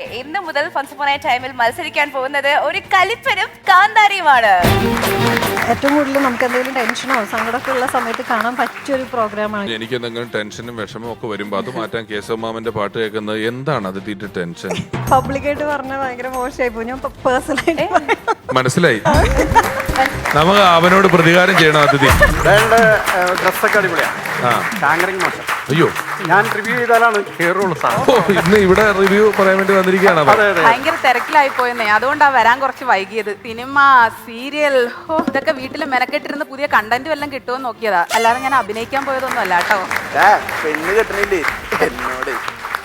ഇന്ന് മുതൽ ഫൺസ് upon A ടൈമിൽ മത്സരിക്കാൻ പോകുന്നത് ഒരു കലിപ്പനും കാന്താരിയുമാണ്. ഏറ്റവും കൂടുതൽ നമുക്ക് എന്തെങ്കിലും ടെൻഷനോ സങ്കടമൊക്കെ ഉള്ള സമയത്ത് കാണാൻ പറ്റിയൊരു പ്രോഗ്രാമാണ്. എനിക്ക് എന്തെങ്കിലും ടെൻഷനും വിഷമവും ഒക്കെ വരുമ്പോൾ അത് മാറ്റാൻ കേശവമാമന്റെ പാട്ട് കേൾക്കുന്നത് എന്താണ് അത് തീറ്റ ടെൻഷൻ പബ്ലിക്കായിട്ട് പറഞ്ഞാൽ ഭയങ്കര മോശമായി പോകും. ഞാൻ പേഴ്സണലായിട്ട് മനസ്സിലായി. നമുക്ക് അവനോട് പ്രതികാരം ചെയ്യണം അതിഥി. ഡ്രസ്സൊക്കെ അടിപൊളിയാണ്. അയ്യോ ഞാൻ റിവ്യൂ ചെയ്താലാണ് കേറുള്ളൂ. ഇന്ന് ഇവിടെ റിവ്യൂ പറയാൻ വേണ്ടി വന്നിരിക്കുകയാണ്. ഭയങ്കര തിരക്കിലായി പോയെന്നേ, അതുകൊണ്ടാ വരാൻ കുറച്ച് വൈകിയത്. സിനിമ, സീരിയൽ, ഇതൊക്കെ വീട്ടിൽ മെനക്കെട്ടിരുന്ന് പുതിയ കണ്ടന്റ് വല്ലതും കിട്ടുമോ നോക്കിയതാ, അല്ലാതെ ഞാൻ അഭിനയിക്കാൻ പോയതൊന്നും അല്ല കേട്ടോ. പെണ്ണ് കെട്ടണില്ലേ എന്നോട്?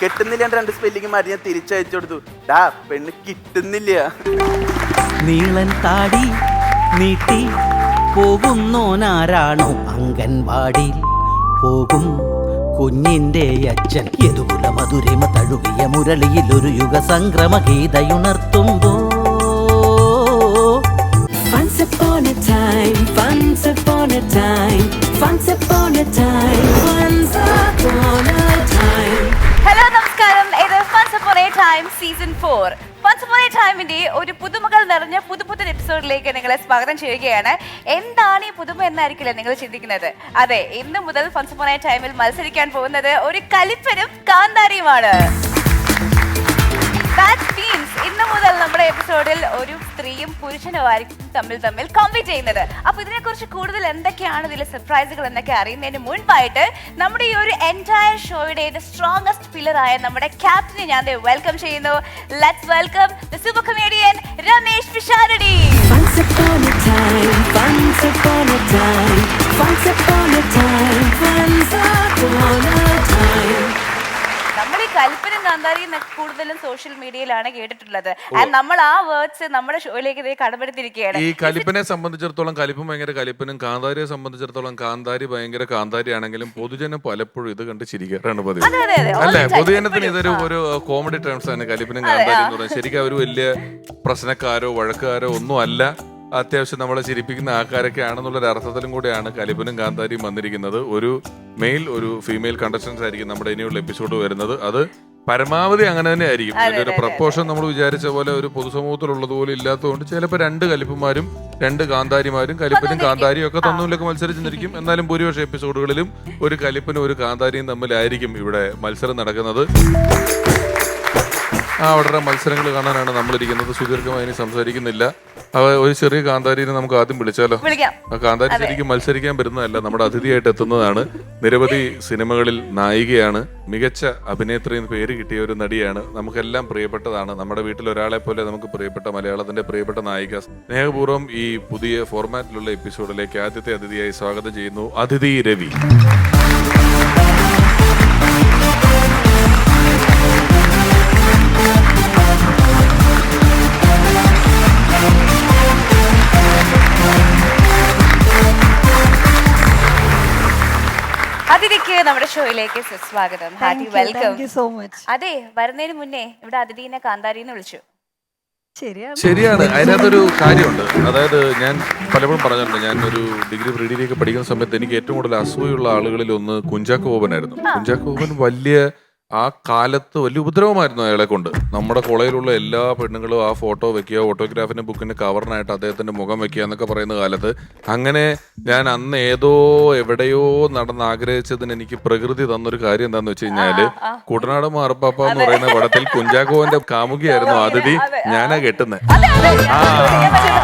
കെട്ടുന്നില്ല രണ്ട് സ്പെല്ലിങ് മാറ്റി ഞാൻ തിരിച്ചയച്ചു കൊടുത്തു. ഡാ പെണ്ണ് കിട്ടുന്നില്ല. നീളൻ താടി നീട്ടി പോകുന്നോനാരാണോ അംഗൻവാടി പോകും കുഞ്ഞിന്റെ അച്ഛൻ യദുകുല മധുരിമ തഴുകിയ മുരളിയിൽ ഒരു യുഗ സംക്രമ ഗീതയുണർത്തുമ്പോ Once upon a time, once upon a time, once upon a time, once upon a time. Hello നമസ്കാരം, ഇത് ഫൺസ് upon A time season 4. ഫൺസ് upon A ടൈമിന്റെ ഒരു പുതുമകൾ നിറഞ്ഞ പുതുപുത്തൻ എപ്പിസോഡിലേക്ക് നിങ്ങളെ സ്വാഗതം ചെയ്യുകയാണ്. എന്താണ് ഈ പുതുമ എന്നായിരിക്കില്ല നിങ്ങൾ ചിന്തിക്കുന്നത്. അതെ, ഇന്ന് മുതൽ ഫൺസ് അപ്പോൺ എ ടൈമിൽ മത്സരിക്കാൻ പോകുന്നത് ഒരു കലിപ്പനും കാന്താരിയുമാണ്. ഇന്ന് മുതൽ നമ്മുടെ എപ്പിസോഡിൽ ഒരു സ്ത്രീയും പുരുഷനുമായിരിക്കും തമ്മിൽ കോമ്പീറ്റ് ചെയ്യുന്നത്. അപ്പൊ ഇതിനെ കുറിച്ച് കൂടുതൽ എന്തൊക്കെയാണ് ഇതിലെ സർപ്രൈസുകൾ എന്നൊക്കെ അറിയുന്നതിന് മുൻപായിട്ട് നമ്മുടെ ഈ ഒരു എൻറ്റയർ ഷോയുടെ സ്ട്രോങ്സ്റ്റ് പില്ലർ ആയ നമ്മുടെ ക്യാപ്റ്റനെ ഞാൻ വെൽക്കം ചെയ്യുന്നു. Let's welcome the super comedian Ramesh Pisharody. Once upon a time, once upon a time, once upon a time, once upon a time. നമ്മൾ ഈ കലിപ്പനും കാന്താരിയും കൂടുതലും സോഷ്യൽ മീഡിയയിലാണ് കേട്ടിട്ടുള്ളത്. ആൻഡ് നമ്മൾ ആ വേർഡ്സ് നമ്മുടെ ഷോയിലേക്ക് കടമെടുത്തിരിക്കുകയാണ്. ഈ കലിപ്പനെ സംബന്ധിച്ചിടത്തോളം കലിപ്പൻ ഭയങ്കര കലിപ്പനും കാന്താരിയെ സംബന്ധിച്ചിടത്തോളം കാന്താരി ഭയങ്കര കാന്താരി ആണെങ്കിലും പൊതുജനം പലപ്പോഴും ഇത് കണ്ട് ചിരിക്കാറാണ് പതിവ്. അല്ലെ, പൊതുജനത്തിന് ഇതൊരു ഒരു കോമഡി ടേംസ് ആണ് കലിപ്പനും കാന്താരി എന്ന് പറയുന്നത്. ശരിക്കും അവർ വലിയ പ്രശ്നക്കാരോ വഴക്കുകാരോ ഒന്നും അല്ല. അത്യാവശ്യം നമ്മളെ ചിരിപ്പിക്കുന്ന ആൾക്കാരൊക്കെ ആണെന്നുള്ളൊരു അർത്ഥത്തിലും കൂടെയാണ് കലിപ്പനും കാന്താരിയും വന്നിരിക്കുന്നത്. ഒരു മെയിൽ ഒരു ഫീമെയിൽ കണ്ടസ്റ്റൻസ് ആയിരിക്കും നമ്മുടെ ഇനിയുള്ള എപ്പിസോഡ് വരുന്നത്. അത് പരമാവധി അങ്ങനെ തന്നെ ആയിരിക്കും. അതിന്റെ ഒരു പ്രപ്പോർഷൻ നമ്മൾ വിചാരിച്ച പോലെ ഒരു പൊതുസമൂഹത്തിലുള്ളതുപോലെ ഇല്ലാത്തതുകൊണ്ട് ചിലപ്പോൾ രണ്ട് കലിപ്പന്മാരും രണ്ട് കാന്താരിമാരും കലിപ്പനും കാന്താരിയും ഒക്കെ തമ്മിലൊക്കെ മത്സരിച്ചിരിക്കും. എന്നാലും ഭൂരിപക്ഷ എപ്പിസോഡുകളിലും ഒരു കലിപ്പനും ഒരു കാന്താരിയും തമ്മിലായിരിക്കും ഇവിടെ മത്സരം നടക്കുന്നത്. അവിടെ മത്സരങ്ങൾ കാണാനാണ് നമ്മളിരിക്കുന്നത്. സുദീർഘമായി സംസാരിക്കുന്നില്ല. ഒരു ചെറിയ കാന്താരിനെ നമുക്ക് ആദ്യം വിളിച്ചാലോ? കാന്താരി ശരിക്കും മത്സരിക്കാൻ വരുന്നതല്ല, നമ്മുടെ അതിഥിയായിട്ട് എത്തുന്നതാണ്. നിരവധി സിനിമകളിൽ നായികയാണ്, മികച്ച അഭിനേത്രി എന്ന് പേര് കിട്ടിയ ഒരു നടിയാണ്, നമുക്കെല്ലാം പ്രിയപ്പെട്ടതാണ്. നമ്മുടെ വീട്ടിൽ ഒരാളെ പോലെ നമുക്ക് പ്രിയപ്പെട്ട മലയാളത്തിന്റെ പ്രിയപ്പെട്ട നായിക. സ്നേഹപൂർവ്വം ഈ പുതിയ ഫോർമാറ്റിലുള്ള എപ്പിസോഡിലേക്ക് ആദ്യത്തെ അതിഥിയായി സ്വാഗതം ചെയ്യുന്നു അതിഥി രവി. അതിഥിക്ക് നമ്മുടെ ഷോയിലേക്ക് സ്വാഗതം. Happy welcome. So much. അതെ, വരുന്നതിന് മുന്നേ ഇവിടെ അതിഥിനെ കാന്താരിന്ന് വിളിച്ചു. ശരിയാണ്. അതിനകത്തൊരു കാര്യമുണ്ട്. അതായത് ഞാൻ പലപ്പോഴും പറഞ്ഞിട്ടുണ്ട്, ഞാൻ ഒരു ഡിഗ്രി പ്രീ ഡിഗ്രി ഒക്കെ പഠിക്കുന്ന സമയത്ത് എനിക്ക് ഏറ്റവും കൂടുതൽ അസൂയുള്ള ആളുകളിൽ ഒന്ന് കുഞ്ചാക്കോ ബോബനായിരുന്നു. കുഞ്ചാക്കോ ബോബൻ വലിയ ആ കാലത്ത് വലിയ ഉപദ്രവമായിരുന്നു അയാളെ കൊണ്ട്. നമ്മുടെ കോളേജിലുള്ള എല്ലാ പെണ്ണുങ്ങളും ആ ഫോട്ടോ വെക്കുക, ഓട്ടോഗ്രാഫിന്റെ ബുക്കിന്റെ കവറിനായിട്ട് അദ്ദേഹത്തിന്റെ മുഖം വെക്കുക എന്നൊക്കെ പറയുന്ന കാലത്ത് അങ്ങനെ ഞാൻ അന്ന് ഏതോ എവിടെയോ നടന്ന് ആഗ്രഹിച്ചതിന് എനിക്ക് പ്രകൃതി തന്നൊരു കാര്യം എന്താന്ന് വെച്ച് കഴിഞ്ഞാല് കുട്ടനാട് മാർപ്പാപ്പ എന്ന് പറയുന്ന പടത്തിൽ കുഞ്ചാക്കോവിന്റെ കാമുകിയായിരുന്നു അതിഥി. ഞാനാ കെട്ടുന്നത്.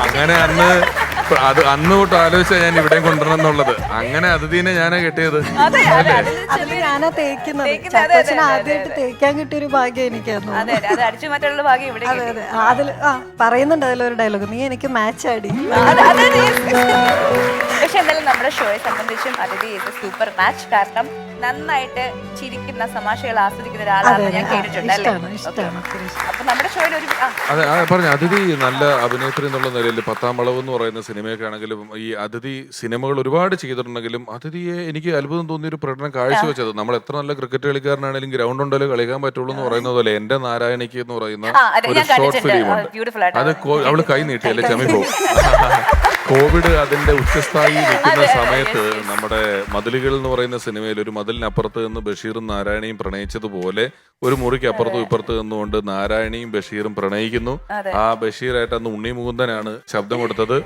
അങ്ങനെ അന്ന് തൊട്ട് ആലോചിച്ചാ ഞാൻ ഇവിടെ കൊണ്ടുവരണം എന്നുള്ളത്. അങ്ങനെ അതിഥീനെ ഞാനാ കെട്ടിയത്. ഞാനാ തേക്കുന്നത്. ആദ്യമായിട്ട് തേക്കാൻ കിട്ടിയൊരു ഭാഗ്യം എനിക്കായിരുന്നു. അതിൽ പറയുന്നുണ്ട് അതിലൊരു ഡയലോഗ്, നീ എനിക്ക് മാച്ച് ആടി. പക്ഷെ എന്തായാലും നമ്മുടെ ഷോയെ സംബന്ധിച്ചും അതിഥി സൂപ്പർ മാച്ച്. കാരണം നന്നായിട്ട് ചിരിക്കുന്ന തമാശകൾ ആസ്വദിക്കുന്ന ഒരാളാണ് ഞാൻ കേട്ടിട്ടുണ്ട്. അപ്പൊ നമ്മുടെ ഷോയിൽ ഒരു അതെ പറഞ്ഞു അതിഥി നല്ല അഭിനേത്രി എന്നുള്ള നിലയിൽ 10ാം വളവ് എന്ന് പറയുന്ന സിനിമയൊക്കെ ആണെങ്കിലും ഈ അതിഥി സിനിമകൾ ഒരുപാട് ചെയ്തിട്ടുണ്ടെങ്കിലും അതിഥിയെ എനിക്ക് അത്ഭുതം തോന്നിയൊരു പ്രകടനം കാഴ്ചവെച്ചത്, നമ്മൾ എത്ര നല്ല ക്രിക്കറ്റ് കളിക്കാരനാണെങ്കിലും ഗ്രൗണ്ട് ഉണ്ടല്ലോ കളിക്കാൻ പറ്റുള്ളൂ എന്ന് പറയുന്നത് പോലെ എന്റെ നാരായണിക്ക് എന്ന് പറയുന്ന ഒരു ഷോർട്ട് ഫിലിമുണ്ട്. അത് അവള് കൈ നീട്ടിയല്ലേ ചമി പോകും. കോവിഡ് അതിന്റെ ഉച്ചസ്ഥായി നിൽക്കുന്ന സമയത്ത് നമ്മുടെ മതിലുകൾ എന്ന് പറയുന്ന സിനിമയിൽ ഒരു മതിലിനപ്പുറത്ത് നിന്ന് ബഷീറും നാരായണിയും പ്രണയിച്ചതുപോലെ ഒരു മുറിക്ക് അപ്പുറത്തും ഇപ്പുറത്ത് നിന്നുകൊണ്ട് നാരായണിയും ബഷീറും പ്രണയിക്കുന്നു. ആ ബഷീറായിട്ട് അന്ന് ഉണ്ണി മുകുന്ദനാണ് ശബ്ദം കൊടുത്തത്.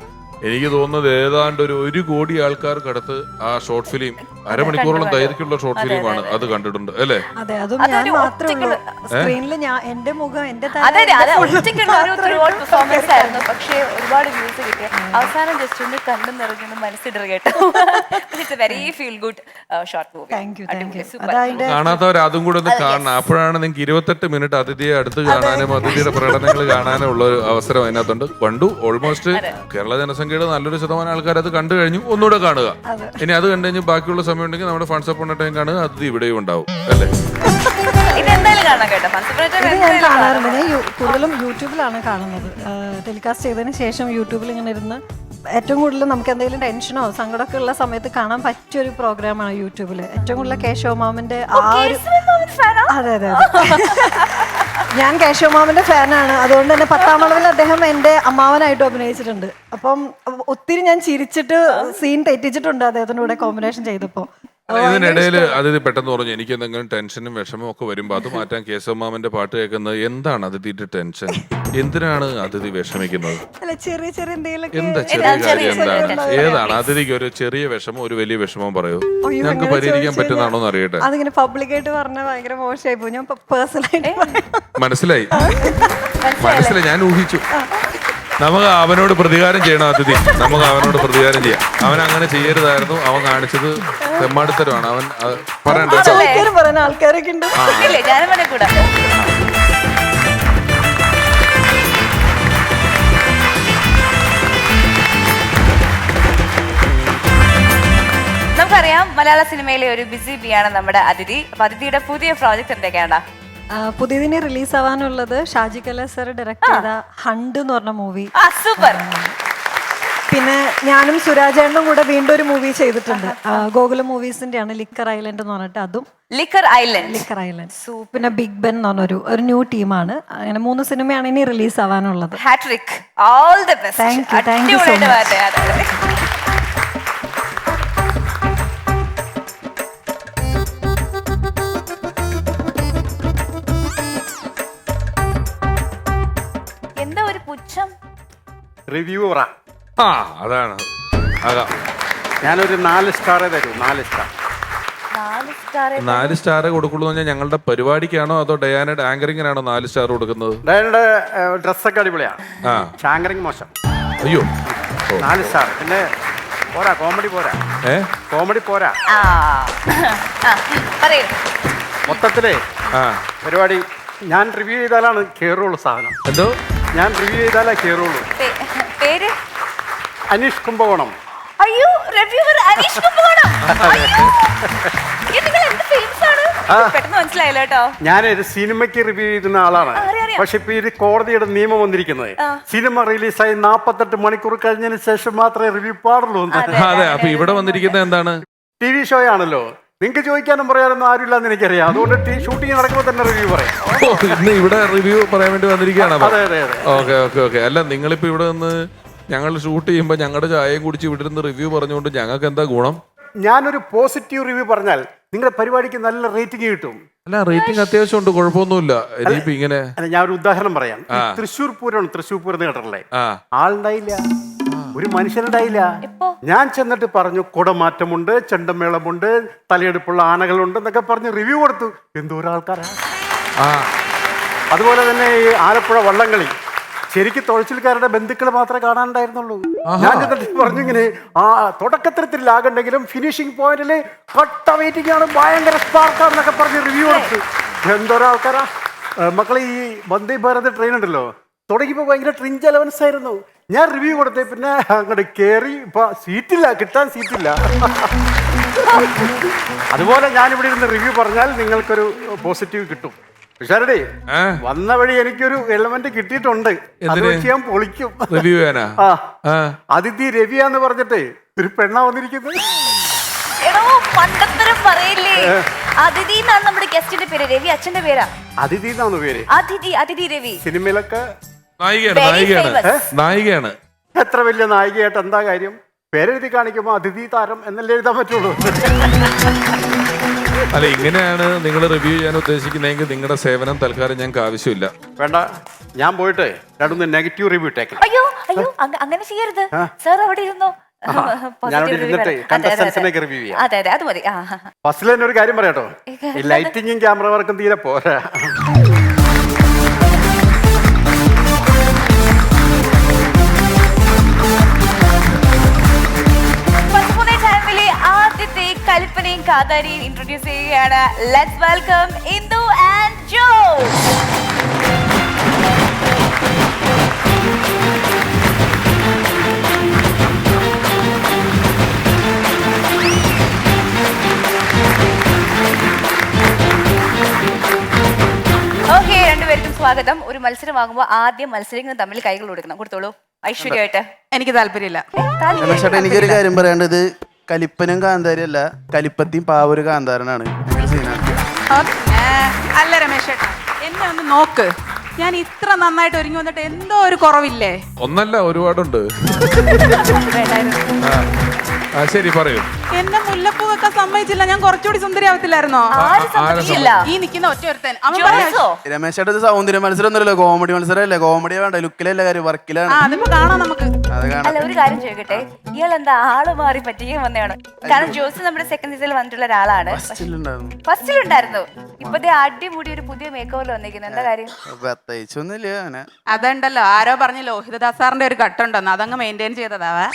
എനിക്ക് തോന്നുന്നത് ഏതാണ്ട് ഒരു 1 കോടി ആൾക്കാർക്കടുത്ത് ആ ഷോർട്ട് ഫിലിം അരമണിക്കൂറോളം ദൈർഘ്യമുള്ള ഷോർട്ട് ഫിലിമാണ്. അത് കണ്ടിട്ടുണ്ട് അല്ലേ? അതെ, അതും ഞാൻ മാത്രമേ ഉള്ളൂ സ്ക്രീനിൽ. ഞാൻ എന്റെ മുഖം എന്റെ പെർഫോമൻസ് ആയിരുന്നു. പക്ഷേ ഒരുപാട് വ്യൂസ് കിട്ടിയ അവസാനം ജസ്റ്റ് ഒന്ന് കണ്ണു നിറഞ്ഞൊന്ന് മനസ്സിടർ കേട്ടോ. Very feel good short movie. Thank you. കാണാത്തവർ അതും കൂടെ ഒന്ന് കാണണം. അപ്പോഴാണ് നിങ്ങൾക്ക് 28 മിനിറ്റ് അതിഥിയെ അടുത്ത് കാണാനും അതിഥിയുടെ പ്രകടനങ്ങൾ കാണാനും ഉള്ള ഒരു അവസരം അതിനകത്തുണ്ട്. കണ്ടു. ഓൾമോസ്റ്റ് കേരള ജനസംഖ്യയുടെ നല്ലൊരു ശതമാനം ആൾക്കാർ അത് കണ്ടു കഴിഞ്ഞു. ഒന്നുകൂടെ കാണുക. ഇനി അത് കണ്ടു കഴിഞ്ഞ് ബാക്കിയുള്ള സമയം ഉണ്ടെങ്കിൽ നമ്മുടെ ഫണ്ട്സ് അപ്പോൺ ടൈം കാണുക. അതിഥി ഇവിടെയും ഉണ്ടാവും അല്ലേ? ഞാൻ കാണാറുണ്ട്. ഞാൻ കൂടുതലും യൂട്യൂബിലാണ് കാണുന്നത്. ടെലികാസ്റ്റ് ചെയ്തതിന് ശേഷം യൂട്യൂബിൽ ഇങ്ങനെ ഇരുന്ന് ഏറ്റവും കൂടുതൽ നമുക്ക് എന്തെങ്കിലും ടെൻഷനോ സങ്കടമൊക്കെ ഉള്ള സമയത്ത് കാണാൻ പറ്റിയൊരു പ്രോഗ്രാമാണ് യൂട്യൂബിൽ. ഏറ്റവും കൂടുതൽ കേശവ് മാമന്റെ ആ ഒരു അതെ അതെ ഞാൻ കേശവ് മാമന്റെ ഫാനാണ്. അതുകൊണ്ട് തന്നെ 10ാം അളവിൽ അദ്ദേഹം എന്റെ അമ്മാവനായിട്ട് അഭിനയിച്ചിട്ടുണ്ട്. അപ്പം ഒത്തിരി ഞാൻ ചിരിച്ചിട്ട് സീൻ തെറ്റിച്ചിട്ടുണ്ട് അദ്ദേഹത്തിന്റെ കൂടെ കോമ്പിനേഷൻ ചെയ്തപ്പോ. ഇതിനിടയിൽ അതിഥി പെട്ടെന്ന് പറഞ്ഞു എനിക്ക് എന്തെങ്കിലും ടെൻഷനും വിഷമവും ഒക്കെ വരുമ്പോ അത് മാറ്റാൻ കേശവ് മാമന്റെ പാട്ട് കേൾക്കുന്നത്. എന്താണ് അതിഥിയുടെ ടെൻഷൻ? എന്തിനാണ് അതിഥി വിഷമിക്കുന്നത്? ചെറിയ ചെറിയ എന്താ ചെറിയ കാര്യം എന്താണ്? ഏതാണ് അതിഥിക്ക് ഒരു ചെറിയ വിഷമം ഒരു വലിയ വിഷമം പറയൂ, ഞങ്ങൾക്ക് പരിഹരിക്കാൻ പറ്റുന്നതാണോ എന്ന് അറിയട്ടെ. അതിങ്ങനെ പബ്ലിക്കായിട്ട് പറഞ്ഞ ഭയങ്കര മോശമായി പോയി. ഞാൻ പേഴ്സണലായിട്ട് മനസ്സിലായി. ഞാൻ ഊഹിച്ചു. നമുക്ക് അവനോട് പ്രതികാരം ചെയ്യണം അതിഥി. നമുക്ക് അവനോട് പ്രതികാരം ചെയ്യാം. അവൻ അങ്ങനെ ചെയ്യരുതായിരുന്നു. അവൻ കാണിച്ചത് തെമ്മാടിത്തരമാണ്. അവൻ പറയണ്ട. പറയുന്ന ആൾക്കാരൊക്കെ ഉണ്ട്. നമുക്കറിയാം മലയാള സിനിമയിലെ ഒരു ബിസി ബിയാണ് നമ്മുടെ അതിഥി. അപ്പൊ അതിഥിയുടെ പുതിയ പ്രോജക്ട് എന്തൊക്കെയാണ്? പുതിയതിന് റിലീസ് ആവാനുള്ളത് ഷാജി കല സർ ഡയറക്ട് ചെയ്ത ഹണ്ട് എന്ന് പറഞ്ഞ മൂവി. സൂപ്പർ. പിന്നെ ഞാനും സുരാജേണ്ണും കൂടെ വീണ്ടും ഒരു മൂവി ചെയ്തിട്ടുണ്ട്. ഗോകുലം മൂവീസിന്റെ ആണ്, ലിക്കർ ഐലൻഡ് എന്ന് പറഞ്ഞിട്ട്. അതും ലിക്കർ ഐലൻഡ്. പിന്നെ ബിഗ് ബെൻ എന്ന് പറഞ്ഞൊരു ന്യൂ ടീമാണ്. അങ്ങനെ 3 സിനിമയാണ് ഇനി റിലീസ് ആവാനുള്ളത്. Hattrick. All the best. Thank you so much. എന്താ ഒരു പുച്ഛം? റിവ്യൂ പറ. അതാണ്. ഞാനൊരു 4 സ്റ്റാറേ തരൂ. 4 സ്റ്റാർ. 4 സ്റ്റാർ കൊടുക്കുള്ളൂ എന്ന് പറഞ്ഞാൽ ഞങ്ങളുടെ പരിപാടിക്കാണോ അതോ ഡയാനയുടെ ആങ്കറിങ്ങിനാണോ 4 സ്റ്റാർ കൊടുക്കുന്നത്? ഡയാനയുടെ ഡ്രസ്സൊക്കെ അടിപൊളിയാണ്. ആങ്കറിങ് മോശം. അയ്യോ, 4 സ്റ്റാർ. പിന്നെ പോരാ, കോമഡി പോരാ. കോമഡി പോരാ. മൊത്തത്തിലേ പരിപാടി ഞാൻ റിവ്യൂ ചെയ്താലാണ് കേറുള്ളൂ സാധനം. എന്തോ ഞാൻ റിവ്യൂ ചെയ്താലേ കേറുള്ളൂ. പേര് അനീഷ് കുംഭകോണം. അയ്യോ, റിവ്യൂവർ അനീഷ് കുംഭകോണം. പെട്ടെന്ന് മനസ്സിലായില്ല കേട്ടോ. ഞാനൊരു സിനിമയ്ക്ക് റിവ്യൂ ചെയ്യുന്ന ആളാണ്. പക്ഷെ ഇപ്പൊ ഇത് കോടതിയുടെ നിയമം വന്നിരിക്കുന്നത് സിനിമ റിലീസായി 48 മണിക്കൂർ കഴിഞ്ഞതിന് ശേഷം മാത്രമേ റിവ്യൂ പാടുള്ളൂ. അതെ. അപ്പൊ ഇവിടെ വന്നിരിക്കുന്നത് എന്താണ്? TV ഷോ ആണല്ലോ. നിങ്ങൾക്ക് ചോദിക്കാനും പറയാനൊന്നും ആരുമില്ലെന്ന് എനിക്കറിയാം. അതുകൊണ്ട് ഷൂട്ടിംഗ് നടക്കുമ്പോൾ തന്നെ റിവ്യൂ പറയാം. ഇന്ന് ഇവിടെ റിവ്യൂ പറയാൻ വേണ്ടി വന്നിരിക്കുകയാണ്. അതെ അതെ അതെ. ഓക്കെ. അല്ല, നിങ്ങളിപ്പോ ഇവിടെ നിന്ന് ഞങ്ങൾ ഷൂട്ട് ചെയ്യുമ്പോ ഞങ്ങളുടെ ചായയും കുടിച്ച് ഇവിടെ നിന്ന് റിവ്യൂ പറഞ്ഞുകൊണ്ട് ഞങ്ങൾക്ക് എന്താ ഗുണം? ഞാനൊരു പോസിറ്റീവ് റിവ്യൂ പറഞ്ഞാൽ നിങ്ങളുടെ പരിപാടിക്ക് നല്ല റേറ്റിംഗ് കിട്ടും. അല്ല, റേറ്റിംഗ് അത്യാവശ്യം ഉണ്ട്, കുഴപ്പമൊന്നുമില്ല. ഇനിയിപ്പോ ഇങ്ങനെ ഞാൻ ഒരു ഉദാഹരണം പറയാം. തൃശ്ശൂർ പൂരമാണ്. തൃശ്ശൂർ പൂരം കേട്ടല്ലേ? ആളുണ്ടായില്ല, ഒരു മനുഷ്യനുണ്ടായില്ല. ഞാൻ ചെന്നിട്ട് പറഞ്ഞു കുടമാറ്റമുണ്ട്, ചെണ്ടമേളമുണ്ട്, തലയെടുപ്പുള്ള ആനകളുണ്ട് എന്നൊക്കെ പറഞ്ഞ് റിവ്യൂ കൊടുത്തു. എന്തോരാൾക്കാരാ. അതുപോലെ തന്നെ ഈ ആലപ്പുഴ വള്ളംകളി ശരിക്കും തുഴച്ചിൽക്കാരുടെ ബന്ധുക്കൾ മാത്രമേ കാണാനുണ്ടായിരുന്നുള്ളൂ. ഞാൻ ചെന്നിട്ട് പറഞ്ഞു ഇങ്ങനെ തുടക്കത്തിൽ ലാഗുണ്ടെങ്കിലും ഫിനിഷിംഗ് പോയിന്റില് കട്ട വെയിറ്റിംഗ് ആണ്, ഭയങ്കര സ്പാർക്കാണെന്നൊക്കെ പറഞ്ഞ് റിവ്യൂ കൊടുത്തു. എന്തോരാൾക്കാരാ. മക്കളെ, ഈ വന്ദേ ഭാരത് ട്രെയിൻ ഉണ്ടല്ലോ, തുടങ്ങിയപ്പോൾ ഭയങ്കര ട്രിഞ്ച് അലവൻസ് ആയിരുന്നു. ഞാൻ റിവ്യൂ കൊടുത്തേ പിന്നെ അങ്ങോട്ട് കയറി ഇപ്പൊ സീറ്റില്ല, കിട്ടാൻ സീറ്റില്ല. അതുപോലെ ഞാനിവിടെ ഇരുന്ന് റിവ്യൂ പറഞ്ഞാൽ നിങ്ങൾക്കൊരു പോസിറ്റീവ് കിട്ടും. വിശാരടി, വന്ന വഴി എനിക്കൊരു എലമെന്റ് കിട്ടിയിട്ടുണ്ട്. അത് വെച്ച് ഞാൻ പൊളിക്കും. റിവ്യൂ ചെയ്യാനാ? അതിഥി രവിയാന്ന് പറഞ്ഞിട്ട് ഒരു പെണ്ണ വന്നിരിക്കുന്നത്. അതിഥി എന്നാണ് നമ്മുടെ ഗസ്റ്റിന്റെ പേര്. രവി അച്ഛന്റെ പേരാ. അതിഥി എന്നാണ് പേര്. അതിഥി രവി. സിനിമയിലൊക്കെ നായികയാണ്. എത്ര വലിയ നായികയായിട്ട് എന്താ കാര്യം? പേരെഴുതി കാണിക്കുമ്പോൾ അതിഥി താരം എന്നല്ലേ എഴുതാൻ പറ്റുള്ളൂ. അല്ല, ഇങ്ങനെയാണ് നിങ്ങൾ റിവ്യൂ ചെയ്യാൻ ഉദ്ദേശിക്കുന്നതെങ്കിൽ നിങ്ങളുടെ സേവനം തൽക്കാലം ഞങ്ങൾക്ക് ആവശ്യമില്ല. വേണ്ട, ഞാൻ പോയിട്ട് രണ്ടൊന്ന് നെഗറ്റീവ് റിവ്യൂ ഇട്ടേക്കാം. അയ്യോ അയ്യോ അങ്ങനെ ചെയ്യരുത്. സാർ അവിടെ ഇരുന്നോ. ഞാനവിടെ ഇരുന്നിട്ട് കണ്ടസ്റ്റൻസിനൊക്കെ റിവ്യൂ ചെയ്യാം. അതെ അതെ, അത് മതി. ഫസ്റ്റിൽ തന്നെ ഒരു കാര്യം പറയാട്ടോ, ഈ ലൈറ്റിങ്ങും ക്യാമറ വർക്കും തീരെ പോരാ. ആദ്യത്തെ കലിപ്പനെയും കാന്താരിയും ഇൻട്രൊഡ്യൂസ് ചെയ്യുകയാണ്. Let's welcome Indu and Jo. Okay, രണ്ടുപേർക്കും സ്വാഗതം. ഒരു മത്സരമാകുമ്പോൾ ആദ്യം മത്സരങ്ങൾ തമ്മിൽ കൈകൾ കൊടുക്കണം. കൊടുത്തോളൂ ഐശ്വര്യമായിട്ട്. എനിക്ക് താല്പര്യമില്ല. രമേശേട്ടാ, എനിക്കൊരു കാര്യം പറയാനുണ്ട്. ഇത് കലിപ്പനും കാന്താരി അല്ല, കലിപ്പത്തിയും പാവൊരു കാന്താരനാണ്. അല്ല രമേശ് ചേട്ടാ, എന്നെ ഒന്ന് നോക്ക്. ഞാൻ ഇത്ര നന്നായിട്ട് ഒരുങ്ങി വന്നിട്ട് എന്തോ ഒരു കുറവില്ലേ? ഒന്നല്ല, ഒരുപാടുണ്ട്. ശരി, പറയൂ. എന്നെ മുല്ലപ്പൂ വെക്കാൻ സമ്മതിച്ചില്ല. ഞാൻ കുറച്ചുകൂടി സുന്ദരി ആവത്തില്ലായിരുന്നോ? ഈ നിൽക്കുന്ന ഒറ്റ ഒരുത്തൻ രമേശേട്ടാ, ഇത് സൗന്ദര്യ മത്സരം ഒന്നുമല്ലോ, കോമഡി മത്സരമല്ലേ. കോമഡി വേണ്ട, ലുക്കിലല്ല കാര്യം, വർക്കിലാണ്. അതിപ്പോ കാണാം നമുക്ക്. അല്ല, ഒരു കാര്യം ചോദിക്കട്ടെ, ഇയാൾ എന്താ ആള് മാറി പറ്റിക്കാൻ വന്നതാണ്? കാരണം ജോസ് നമ്മുടെ സെക്കൻഡ് സീസണിൽ വന്നിട്ടുള്ള ഒരാളാണ്. ഫസ്റ്റിലുണ്ടായിരുന്നു. ഇപ്പത്തെ അടിമുടി ഒരു പുതിയ മേക്ക് ഓവറിൽ വന്നിരിക്കുന്നു. എന്താ കാര്യം? പ്രത്യേകിച്ചൊന്നുമില്ല അങ്ങനെ. അതുണ്ടല്ലോ, ആരോ പറഞ്ഞ് ലോഹിതദാസ് സാറിന്റെ ഒരു ഘട്ടുണ്ടെന്ന്, അതങ്ങ് മെയിൻറ്റെയിൻ ചെയ്തതാവാ.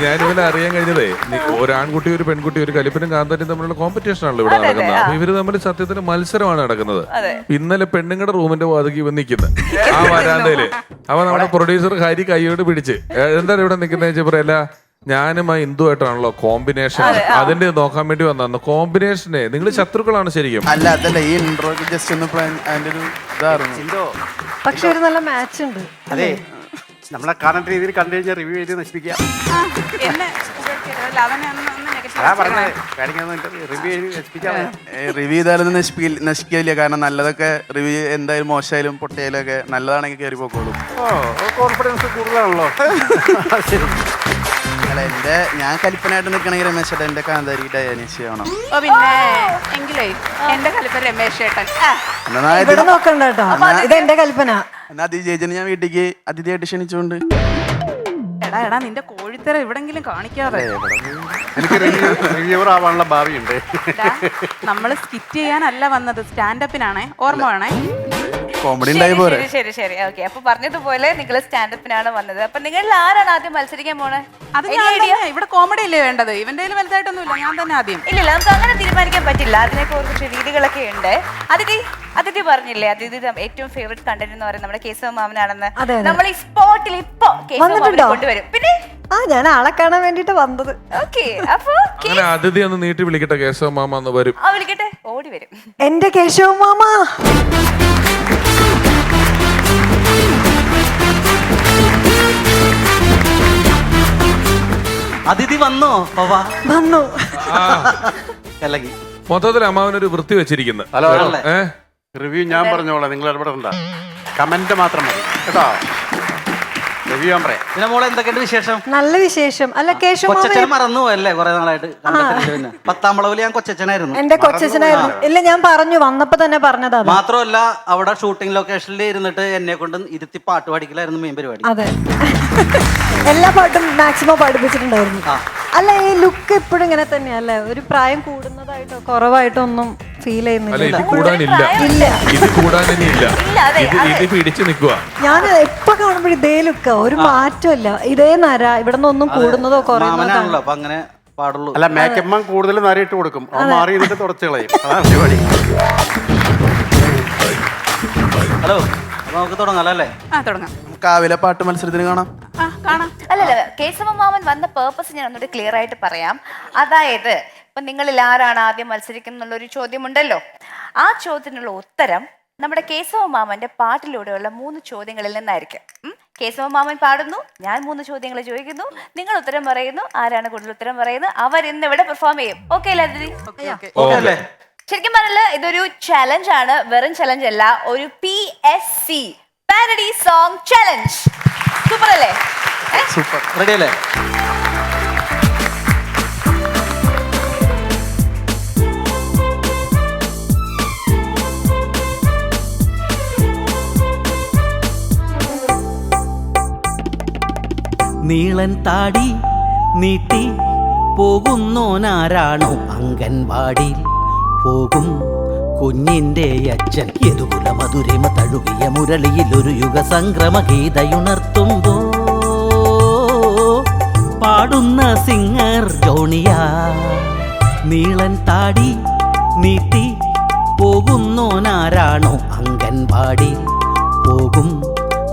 ഞാനിവനെ അറിയാൻ കഴിഞ്ഞതേ, ഒരു ആൺകുട്ടി ഒരു പെൺകുട്ടി ഒരു കലിപ്പനും കാന്താരിയും തമ്മിലുള്ള കോമ്പറ്റീഷൻ ആണല്ലോ ഇവിടെ നടക്കുന്നത്. അപ്പൊ ഇവര് തമ്മിൽ സത്യത്തിന് മത്സരമാണ് നടക്കുന്നത്. ഇന്നലെ പെണ്ണുങ്ങളുടെ റൂമിന്റെ വാതിക്ക് ഇവൻ നിൽക്കുന്നത് ആ വരാന്തയില്. അപ്പൊ നമ്മുടെ പ്രൊഡ്യൂസർ ഹരി കൈയോട് പിടിച്ച് എന്താണ് ഇവിടെ നിൽക്കുന്നത് പറയല്ല, ഞാനും ആ ഹിന്ദുവായിട്ടാണല്ലോ കോമ്പിനേഷൻ, അതിന്റെ നോക്കാൻ വേണ്ടി വന്നു. കോമ്പിനേഷനെ നിങ്ങൾ ശത്രുക്കളാണ് ശരിക്കും. അല്ല, അതല്ല, ഈ ഇൻട്രോ ജസ്റ്റ് ഒന്ന് അതിന്റെ ഒരു ഇതായിരുന്നു. പക്ഷെ ഒരു നല്ല മാച്ച് ഉണ്ട്. അതെ, നമ്മളെ കാണേണ്ട രീതിയിൽ കണ്ടു കഴിഞ്ഞാൽ റിവ്യൂ ചെയ്ത് നശിപ്പിക്കാം. റിവ്യൂ ചെയ്താലൊന്നും നശിക്കില്ല. കാരണം നല്ലതൊക്കെ റിവ്യൂ എന്തായാലും മോശമായാലും പൊട്ടിയാലും ഒക്കെ നല്ലതാണെങ്കിൽ കയറി പോക്കോളൂ. കോൺഫിഡൻസ് കൂടുതലാണല്ലോ. അല്ല, ഞാൻ കലിപ്പനായിട്ട് നിൽക്കണമെങ്കിൽ രമേശ് ചേട്ടൻ എന്റെ കാന്താരി ഡയാനീസ് ചെയ്യണം. പിന്നെ എങ്കിലേ എന്റെ കലിപ്പൻ രമേശ് ചേട്ടൻ. ഇവിടെ നോക്കണ്ട കേട്ടോ, ഇത് എന്റെ കൽപ്പന. എന്നാ അതിഥിയെ ഞാൻ വീട്ടിലേക്ക് അതിഥിയായിട്ട് ക്ഷണിച്ചുകൊണ്ട്. എടാ എടാ, നിന്റെ കോഴിത്തരം എവിടെങ്കിലും കാണിക്കാതെ. എനിക്ക് റിവ്യൂവർ ആവാനുള്ള ഭാവിയുണ്ട്. നമ്മള് സ്കിറ്റ് ചെയ്യാനല്ല വന്നത്, സ്റ്റാൻഡപ്പിനാണേ. ഓർമ്മ വേണേ. കോമഡി ഉണ്ടായി പോരെ. ശരി ശരി, ഓക്കെ. അപ്പൊ പറഞ്ഞതുപോലെ നിങ്ങൾ സ്റ്റാൻഡപ്പിനാണ് വന്നത്. അപ്പൊ നിങ്ങളിൽ ആരാണ് ആദ്യം മത്സരിക്കാൻ പോണേ? അത് ഞാൻ തന്നെ. ഇവിടെ കോമഡി അല്ലേ വേണ്ടത്? ഇവന്റെ വലുതായിട്ടൊന്നുമില്ല, ഞാൻ തന്നെ ആദ്യം. ഇല്ല, നമുക്ക് അങ്ങനെ തീരുമാനിക്കാൻ പറ്റില്ല. അതിനൊക്കെ കുറച്ച് രീതികളൊക്കെ ഉണ്ട്. അതിഥി പറഞ്ഞില്ലേ, അതിഥി ഏറ്റവും ഫേവറേറ്റ് കണ്ടന്റ് എന്ന് പറയുന്നത് നമ്മുടെ കേശവ മാമനാണെന്ന്. നമ്മൾ ഈ സ്പോട്ടിൽ ഇപ്പൊ കൊണ്ടുവരും. പിന്നെ ഞാൻ ആളെ കാണാൻ വേണ്ടിട്ട് വന്നത്. ഓക്കെ, അപ്പൊ അതിഥി ഒന്ന് നീട്ടി വിളിക്കട്ടെ, കേശവ മാമ എന്ന് വരും. വിളിക്കട്ടെ, ഓടി വരും. എന്റെ കേശവ മാമ. അതിഥി വന്നോ? വന്നു. മൊത്തത്തിൽ അമ്മാവനൊരു വൃത്തി വെച്ചിരിക്കുന്നത്. ഹലോ, റിവ്യൂ ഞാൻ പറഞ്ഞോളാം, നിങ്ങൾ ഇടപെടണ്ട. കമന്റ് മാത്രം മതി കേട്ടോ. റിവ്യൂ ഞാൻ പറയാം. പിന്നെ മോളെ എന്തൊക്കെയുണ്ട് വിശേഷം? നല്ല വിശേഷം. അല്ല, കേശവ കൊച്ചച്ഛനെ മറന്നു പോയല്ലേ കുറെ നാളായിട്ട്? പിന്നെ 10ാം വളവിൽ ഞാൻ കൊച്ചച്ഛനായിരുന്നു. എന്റെ കൊച്ചച്ഛനായിരുന്നു. ഇല്ല, ഞാൻ പറഞ്ഞു, വന്നപ്പോ തന്നെ പറഞ്ഞതാ. മാത്രമല്ല, അവിടെ ഷൂട്ടിംഗ് ലൊക്കേഷനിൽ ഇരുന്നിട്ട് എന്നെ കൊണ്ട് ഇരുത്തി പാട്ട് പാടിക്കലായിരുന്നു മെയിൻ പരിപാടി. അതെ, എല്ലാ പാട്ടും മാക്സിമം പഠിപ്പിച്ചിട്ടുണ്ടായിരുന്നു. അല്ല, ഈ ലുക്ക് എപ്പോഴും ഇങ്ങനെ തന്നെയല്ലേ? ഒരു പ്രായം കൂടുന്നതായിട്ടോ കുറവായിട്ടോ ഒന്നും ഫീൽ ചെയ്യുന്നില്ല. ഞാൻ എപ്പോ കാണുമ്പോഴും ഇതേ ലുക്ക, ഒരു മാറ്റമില്ല. ഇതേ നര, ഇവിടെ നിന്നൊന്നും കൂടുന്നതോ കുറയുന്നതോ. അപ്പൊ അങ്ങനെ പാടുള്ളൂ. അല്ല, മേക്കപ്പ് കൂടുതൽ നരയിട്ട് കൊടുക്കും, അത് മാറി എന്നിട്ട് തുടച്ചു കളയും. അതാണ് പരിപാടി. ഹലോ, നമുക്ക് തുടങ്ങാം അല്ലേ? തുടങ്ങാം. കാവിലെ പാട്ട് മത്സരത്തിന് കാണാം. അല്ലല്ല, കേശവ മാമൻ വന്ന പേർപ്പസ് ഞാൻ ഒന്നുകൂടി ക്ലിയർ ആയിട്ട് പറയാം. അതായത് ഇപ്പൊ നിങ്ങളിൽ ആരാണ് ആദ്യം മത്സരിക്കുന്ന ഒരു ചോദ്യമുണ്ടല്ലോ, ആ ചോദ്യത്തിനുള്ള ഉത്തരം നമ്മുടെ കേശവ മാമന്റെ പാട്ടിലൂടെയുള്ള 3 ചോദ്യങ്ങളിൽ നിന്നായിരിക്കും. കേശവ മാമൻ പാടുന്നു, ഞാൻ 3 ചോദ്യങ്ങൾ ചോദിക്കുന്നു, നിങ്ങൾ ഉത്തരം പറയുന്നു. ആരാണ് കൂടുതൽ ഉത്തരം പറയുന്നത് അവർ ഇന്ന് ഇവിടെ പെർഫോം ചെയ്യും. ഓക്കെ അല്ലേ അതിഥി? ശരിക്കും പറഞ്ഞാൽ ഇതൊരു ചലഞ്ച് ആണ്, വെറും ചലഞ്ച് അല്ല. ഒരു PSC parody song challenge. Super അല്ലേ? സൂപ്പർ. റെഡി അല്ലേ? നീളൻ താടി നീട്ടി പോകുന്നോനാരാണോ അംഗൻവാടി പോകും കുഞ്ഞിന്റെ അച്ഛൻ യദുകുല മധുരിമ തഴുകിയ മുരളിയിൽ ഒരു യുഗ സംക്രമ ഗീതയുണർത്തുമ്പോ പാടുന്ന സിംഗർ ജോണിയാ. നീളൻ താടി നീട്ടി പോകുന്നോനാരാണോ അംഗൻവാടി പോകും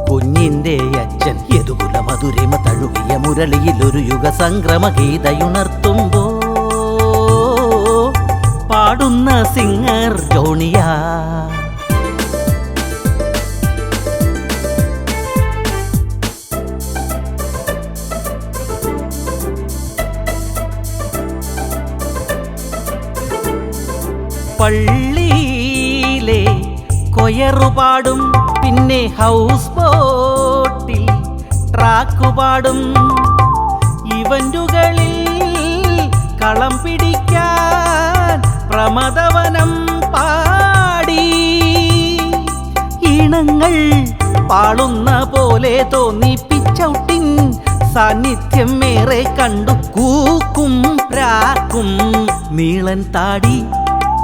കുഞ്ഞിന്റെ അച്ഛൻ യദുകുല മധുരിമ തഴുകിയ മുരളിയിൽ ഒരു യുഗ സംക്രമ ഗീതയുണർത്തുമ്പോ പാടുന്ന സിംഗർ ജോണിയാ. പള്ളിയിലെ കൊയറുപാടും പിന്നെ ഹൗസ് ബോട്ടിൽ ട്രാക്കുപാടും ഇവന്റുകളിൽ കളം പിടിക്കാൻ പ്രമദവനം പാടി. ഈണങ്ങൾ പാളുന്ന പോലെ തോന്നിപ്പിച്ചൗട്ടിൻ സാന്നിധ്യം ഏറെ കണ്ടു കൂക്കും പ്രാക്കും. നീളൻ താടി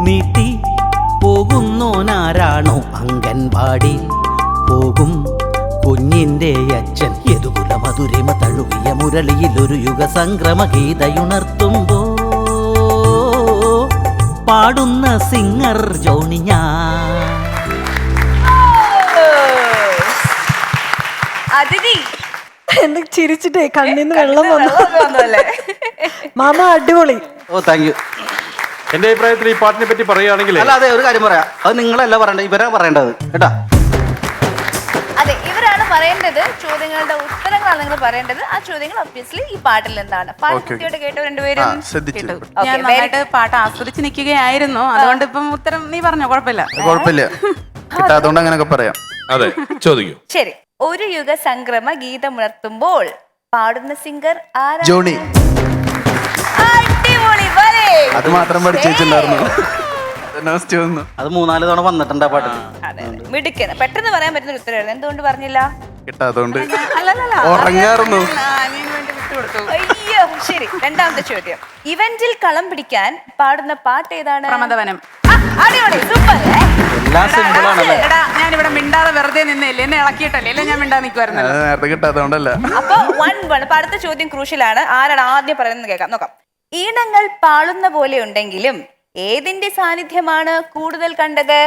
നീട്ടി പോകുന്നോനാരാണോ അംഗൻവാടി പോകും കുഞ്ഞിന്റെ അച്ഛൻ യദുകുല മധുരിമ തഴുകിയ മുരളിയിൽ ഒരു യുഗ സംക്രമ ഗീതയുണർത്തുമ്പോ പാടുന്ന സിംഗർ ജോണിയാ. അതിഥി എന്നെ ചിരിച്ചിട്ടേ കണ്ണിന്ന് വെള്ളം വന്നു. വന്നല്ലേ? മാമ അടിപൊളി. ഓ താങ്ക് യു. എന്റെ അഭിപ്രായത്തിൽ ഈ പാട്ടിനെ പറ്റി പറയുകയാണെങ്കിൽ അല്ല അതെ ഒരു കാര്യം പറയാം, അത് നിങ്ങളല്ല പറയേണ്ടത്, ഇവരാ പറയേണ്ടത് കേട്ടാ. അതെ, ഇവരാണ് പറയേണ്ടത്. ചോദ്യങ്ങളുടെ ഉത്തരങ്ങളാണ് നിങ്ങൾ പറയേണ്ടത്. ആ ചോദ്യങ്ങൾ ഒബ്വിയസ്ലി ഈ പാട്ടിൽ നിന്നാണ്. പാട്ട് കൃത്യമായിട്ട് കേട്ടോ രണ്ടുപേരും? ശ്രദ്ധിച്ചു. Okay, ഞാൻ നന്നായിട്ട് പാട്ട് ആസ്വദിച്ച് നിൽക്കുകയായിരുന്നു. അതുകൊണ്ട് ഇപ്പം ഉത്തരം നീ പറഞ്ഞോ, കുഴപ്പമില്ല. കുഴപ്പമില്ല, കിട്ടാത്തോണ്ട് അങ്ങനെയൊക്കെ പറയാം. അതെ, ചോദിക്കൂ. ശരി. ഒരു യുഗ സംക്രമ ഗീതമുണർത്തുമ്പോൾ പാടുന്ന സിംഗർ ആരാ? ജോണി. അടിപൊളി, വരെ. അത് മാത്രം പഠിച്ചിട്ടുണ്ടായിരുന്നു. അത് 3-4 തവണ വന്നിട്ടുണ്ട് ആ പാട്ടിൽ. അതെ, മിടുക്കൻ. പെട്ടെന്ന് പറയാൻ പറ്റുന്ന ഒരു ഉത്തരവായിരുന്നു. എന്തുകൊണ്ട് പറഞ്ഞില്ല? കിട്ടാത്തോണ്ട് അല്ലല്ല, ഉറങ്ങാറുന്നു. അനിയന് വേണ്ടി വിട്ടുകൊടുത്തു. അയ്യോ. ശരി, രണ്ടാമത്തെ ചോദ്യം. ഇവന്റിൽ കളം പിടിക്കാൻ പാടുന്ന പാട്ട് ഏതാണ്? പ്രമദവനം. ആ, അടിപൊളി, സൂപ്പർ. എല്ലാം സിമ്പിൾ ആണല്ലേ? എടാ, ഞാനിവിടെ മിണ്ടാതെ വെറുതെ നിന്നില്ലേ, എന്നെ ഇളക്കിയിട്ടല്ലേ, അല്ലേ ഞാൻ മിണ്ടാ നിൽക്കുമായിരുന്നു. അത് നേരത്തെ കിട്ടാത്തോണ്ടല്ല. അപ്പൊ 1-1. അപ്പൊ അടുത്ത ചോദ്യം ക്രൂഷ്യലാണ്. ആരാണ് ആദ്യം പറയുന്നത് കേൾക്കാം, നോക്കാം. ഈണങ്ങൾ പാളുന്ന പോലെ ഉണ്ടെങ്കിലും ഏതിന്റെ സാന്നിധ്യമാണ് കൂടുതൽ കണ്ടത്?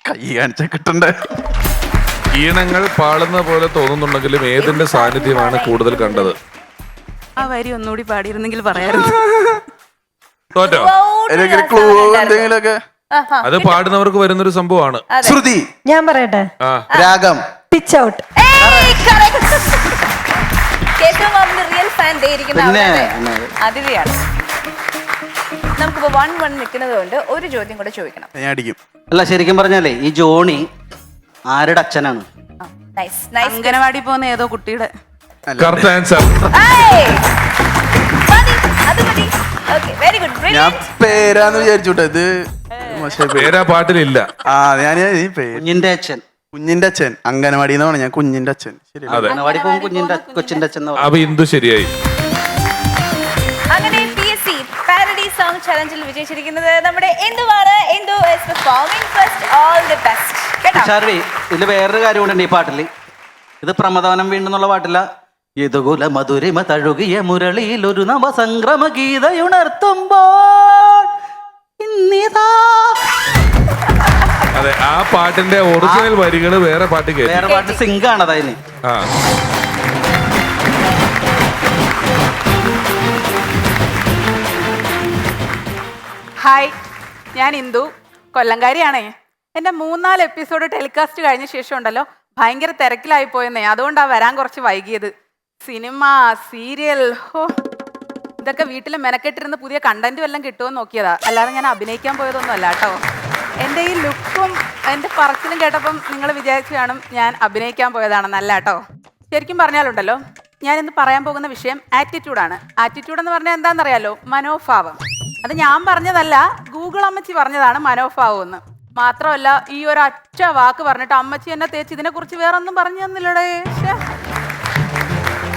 കൈ കാണിച്ച കിട്ടണ്ടേ? ഈണങ്ങൾ പാളുന്ന പോലെ തോന്നുന്നുണ്ടെങ്കിലും ഏതിന്റെ സാന്നിധ്യമാണ് കൂടുതൽ കണ്ടത്? ആ വരി ഒന്നുകൂടി പാടിയിരുന്നെങ്കിൽ പറയായിരുന്നു. തോറ്റോ? ഏതെങ്കിലും ക്ലൂ എന്തെങ്കിലുമൊക്കെ? ആഹാ. അത് പാടുന്നവർക്ക് വരുന്നൊരു സംഭവമാണ്. ശ്രുതി, ഞാൻ പറയട്ടെ, ആ, രാഗം. Pitch out. ഏയ്, correct. കേശവ മാമിന്റെ റിയൽ ഫാൻ ഇരിക്കുന്ന പിന്നെ, ആളാണ്. അതിഥിയാണ്. നമുക്കിപ്പോ 1-1 നിൽക്കുന്നത് കൊണ്ട് ഒരു ചോദ്യം കൂടെ ചോദിക്കണം. ഞാൻ അടിക്കും. അല്ല ശരിക്കും പറഞ്ഞാലേ ഈ ജോണി ആരുടെ അച്ഛനാണ്? Nice, nice. അംഗനവാടി പോകുന്ന ഏതോ കുട്ടിയുടെ. Correct answer. ഏയ്, മതി, അത് മതി. ഓക്കേ, വെരി ഗുഡ്, ഞാൻ ബ്രില്യന്റ്. പേരാന്ന് വിചാരിച്ചോട്ടെ, ഇത് മോശം പേര്. പേരാ പാട്ടിലില്ല. ആ ഞാൻ ഈ പേര് കുഞ്ഞിന്റെ അച്ഛൻ. കുഞ്ഞിന്റെ അച്ഛൻ. അംഗനവാടി എന്ന് പറഞ്ഞ ഞാൻ കുഞ്ഞിന്റെ അച്ഛൻ. ശരി. അതെ, അംഗനവാടി പോകും കുഞ്ഞിന്റെ കൊച്ചിന്റെ അച്ഛൻ എന്ന് പറയും. അപ്പൊ ഇന്ദു ശരിയായി. അങ്ങനെ PSC പാരഡി സോങ് ചലഞ്ചിൽ വിജയിച്ചിരിക്കുന്നത് നമ്മുടെ എന്തുവാണ്. എന്തു is performing first. All the best. കേട്ടോ? ഷാർവി, ഇതിൽ വേറൊരു കാര്യം കൂടെ ഉണ്ട് ഈ പാട്ടില്. ഇത് പ്രമദവനം വീണ്ടെന്നുള്ള പാട്ടില്ല. യദുകുല മധുരിമ തഴുകിയ മുരളിയിൽ ഒരു നവസംക്രമ ഗീതയുണർത്തുമ്പോൾ ഇന്നിതാ. അതെ, ആ പാട്ടിന്റെ ഒറിജിനൽ വരികൾ വേറെ പാട്ട് കേട്ടു. വേറെ പാട്ട് സിങ്ക് ആണ് അതിന്. ആ, ഹായ്, ഞാൻ ഇന്ദു, കൊല്ലംകാരിയാണേ. എൻ്റെ 3-4 എപ്പിസോഡ് ടെലികാസ്റ്റ് കഴിഞ്ഞ ശേഷം ഉണ്ടല്ലോ ഭയങ്കര തിരക്കിലായി പോയെന്നേ. അതുകൊണ്ടാണ് വരാൻ കുറച്ച് വൈകിയത്. സിനിമ, സീരിയൽ, ഇതൊക്കെ വീട്ടിൽ മെനക്കെട്ടിരുന്ന് പുതിയ കണ്ടന്റ് വല്ലതും കിട്ടുമോ നോക്കിയതാ. അല്ലാതെ ഞാൻ അഭിനയിക്കാൻ പോയതൊന്നും അല്ല കേട്ടോ. എൻ്റെ ഈ ലുക്കും എൻ്റെ പറച്ചിലും കേട്ടപ്പം നിങ്ങൾ വിചാരിച്ചു കാണും ഞാൻ അഭിനയിക്കാൻ പോയതാണെന്നല്ല കേട്ടോ. ശരിക്കും പറഞ്ഞാലുണ്ടല്ലോ, ഞാൻ ഇന്ന് പറയാൻ പോകുന്ന വിഷയം ആറ്റിറ്റ്യൂഡാണ്. ആറ്റിറ്റ്യൂഡ് എന്ന് പറഞ്ഞാൽ എന്താണെന്നറിയാലോ? മനോഭാവം. അത് ഞാൻ പറഞ്ഞതല്ല, ഗൂഗിൾ അമ്മച്ചി പറഞ്ഞതാണ് മനോഭാവം എന്ന്. മാത്രമല്ല, ഈ ഒരു ഒറ്റ വാക്ക് പറഞ്ഞിട്ട് അമ്മച്ചി എന്നെ തേച്ച് ഇതിനെക്കുറിച്ച് വേറെ ഒന്നും പറഞ്ഞു തന്നില്ലടേ.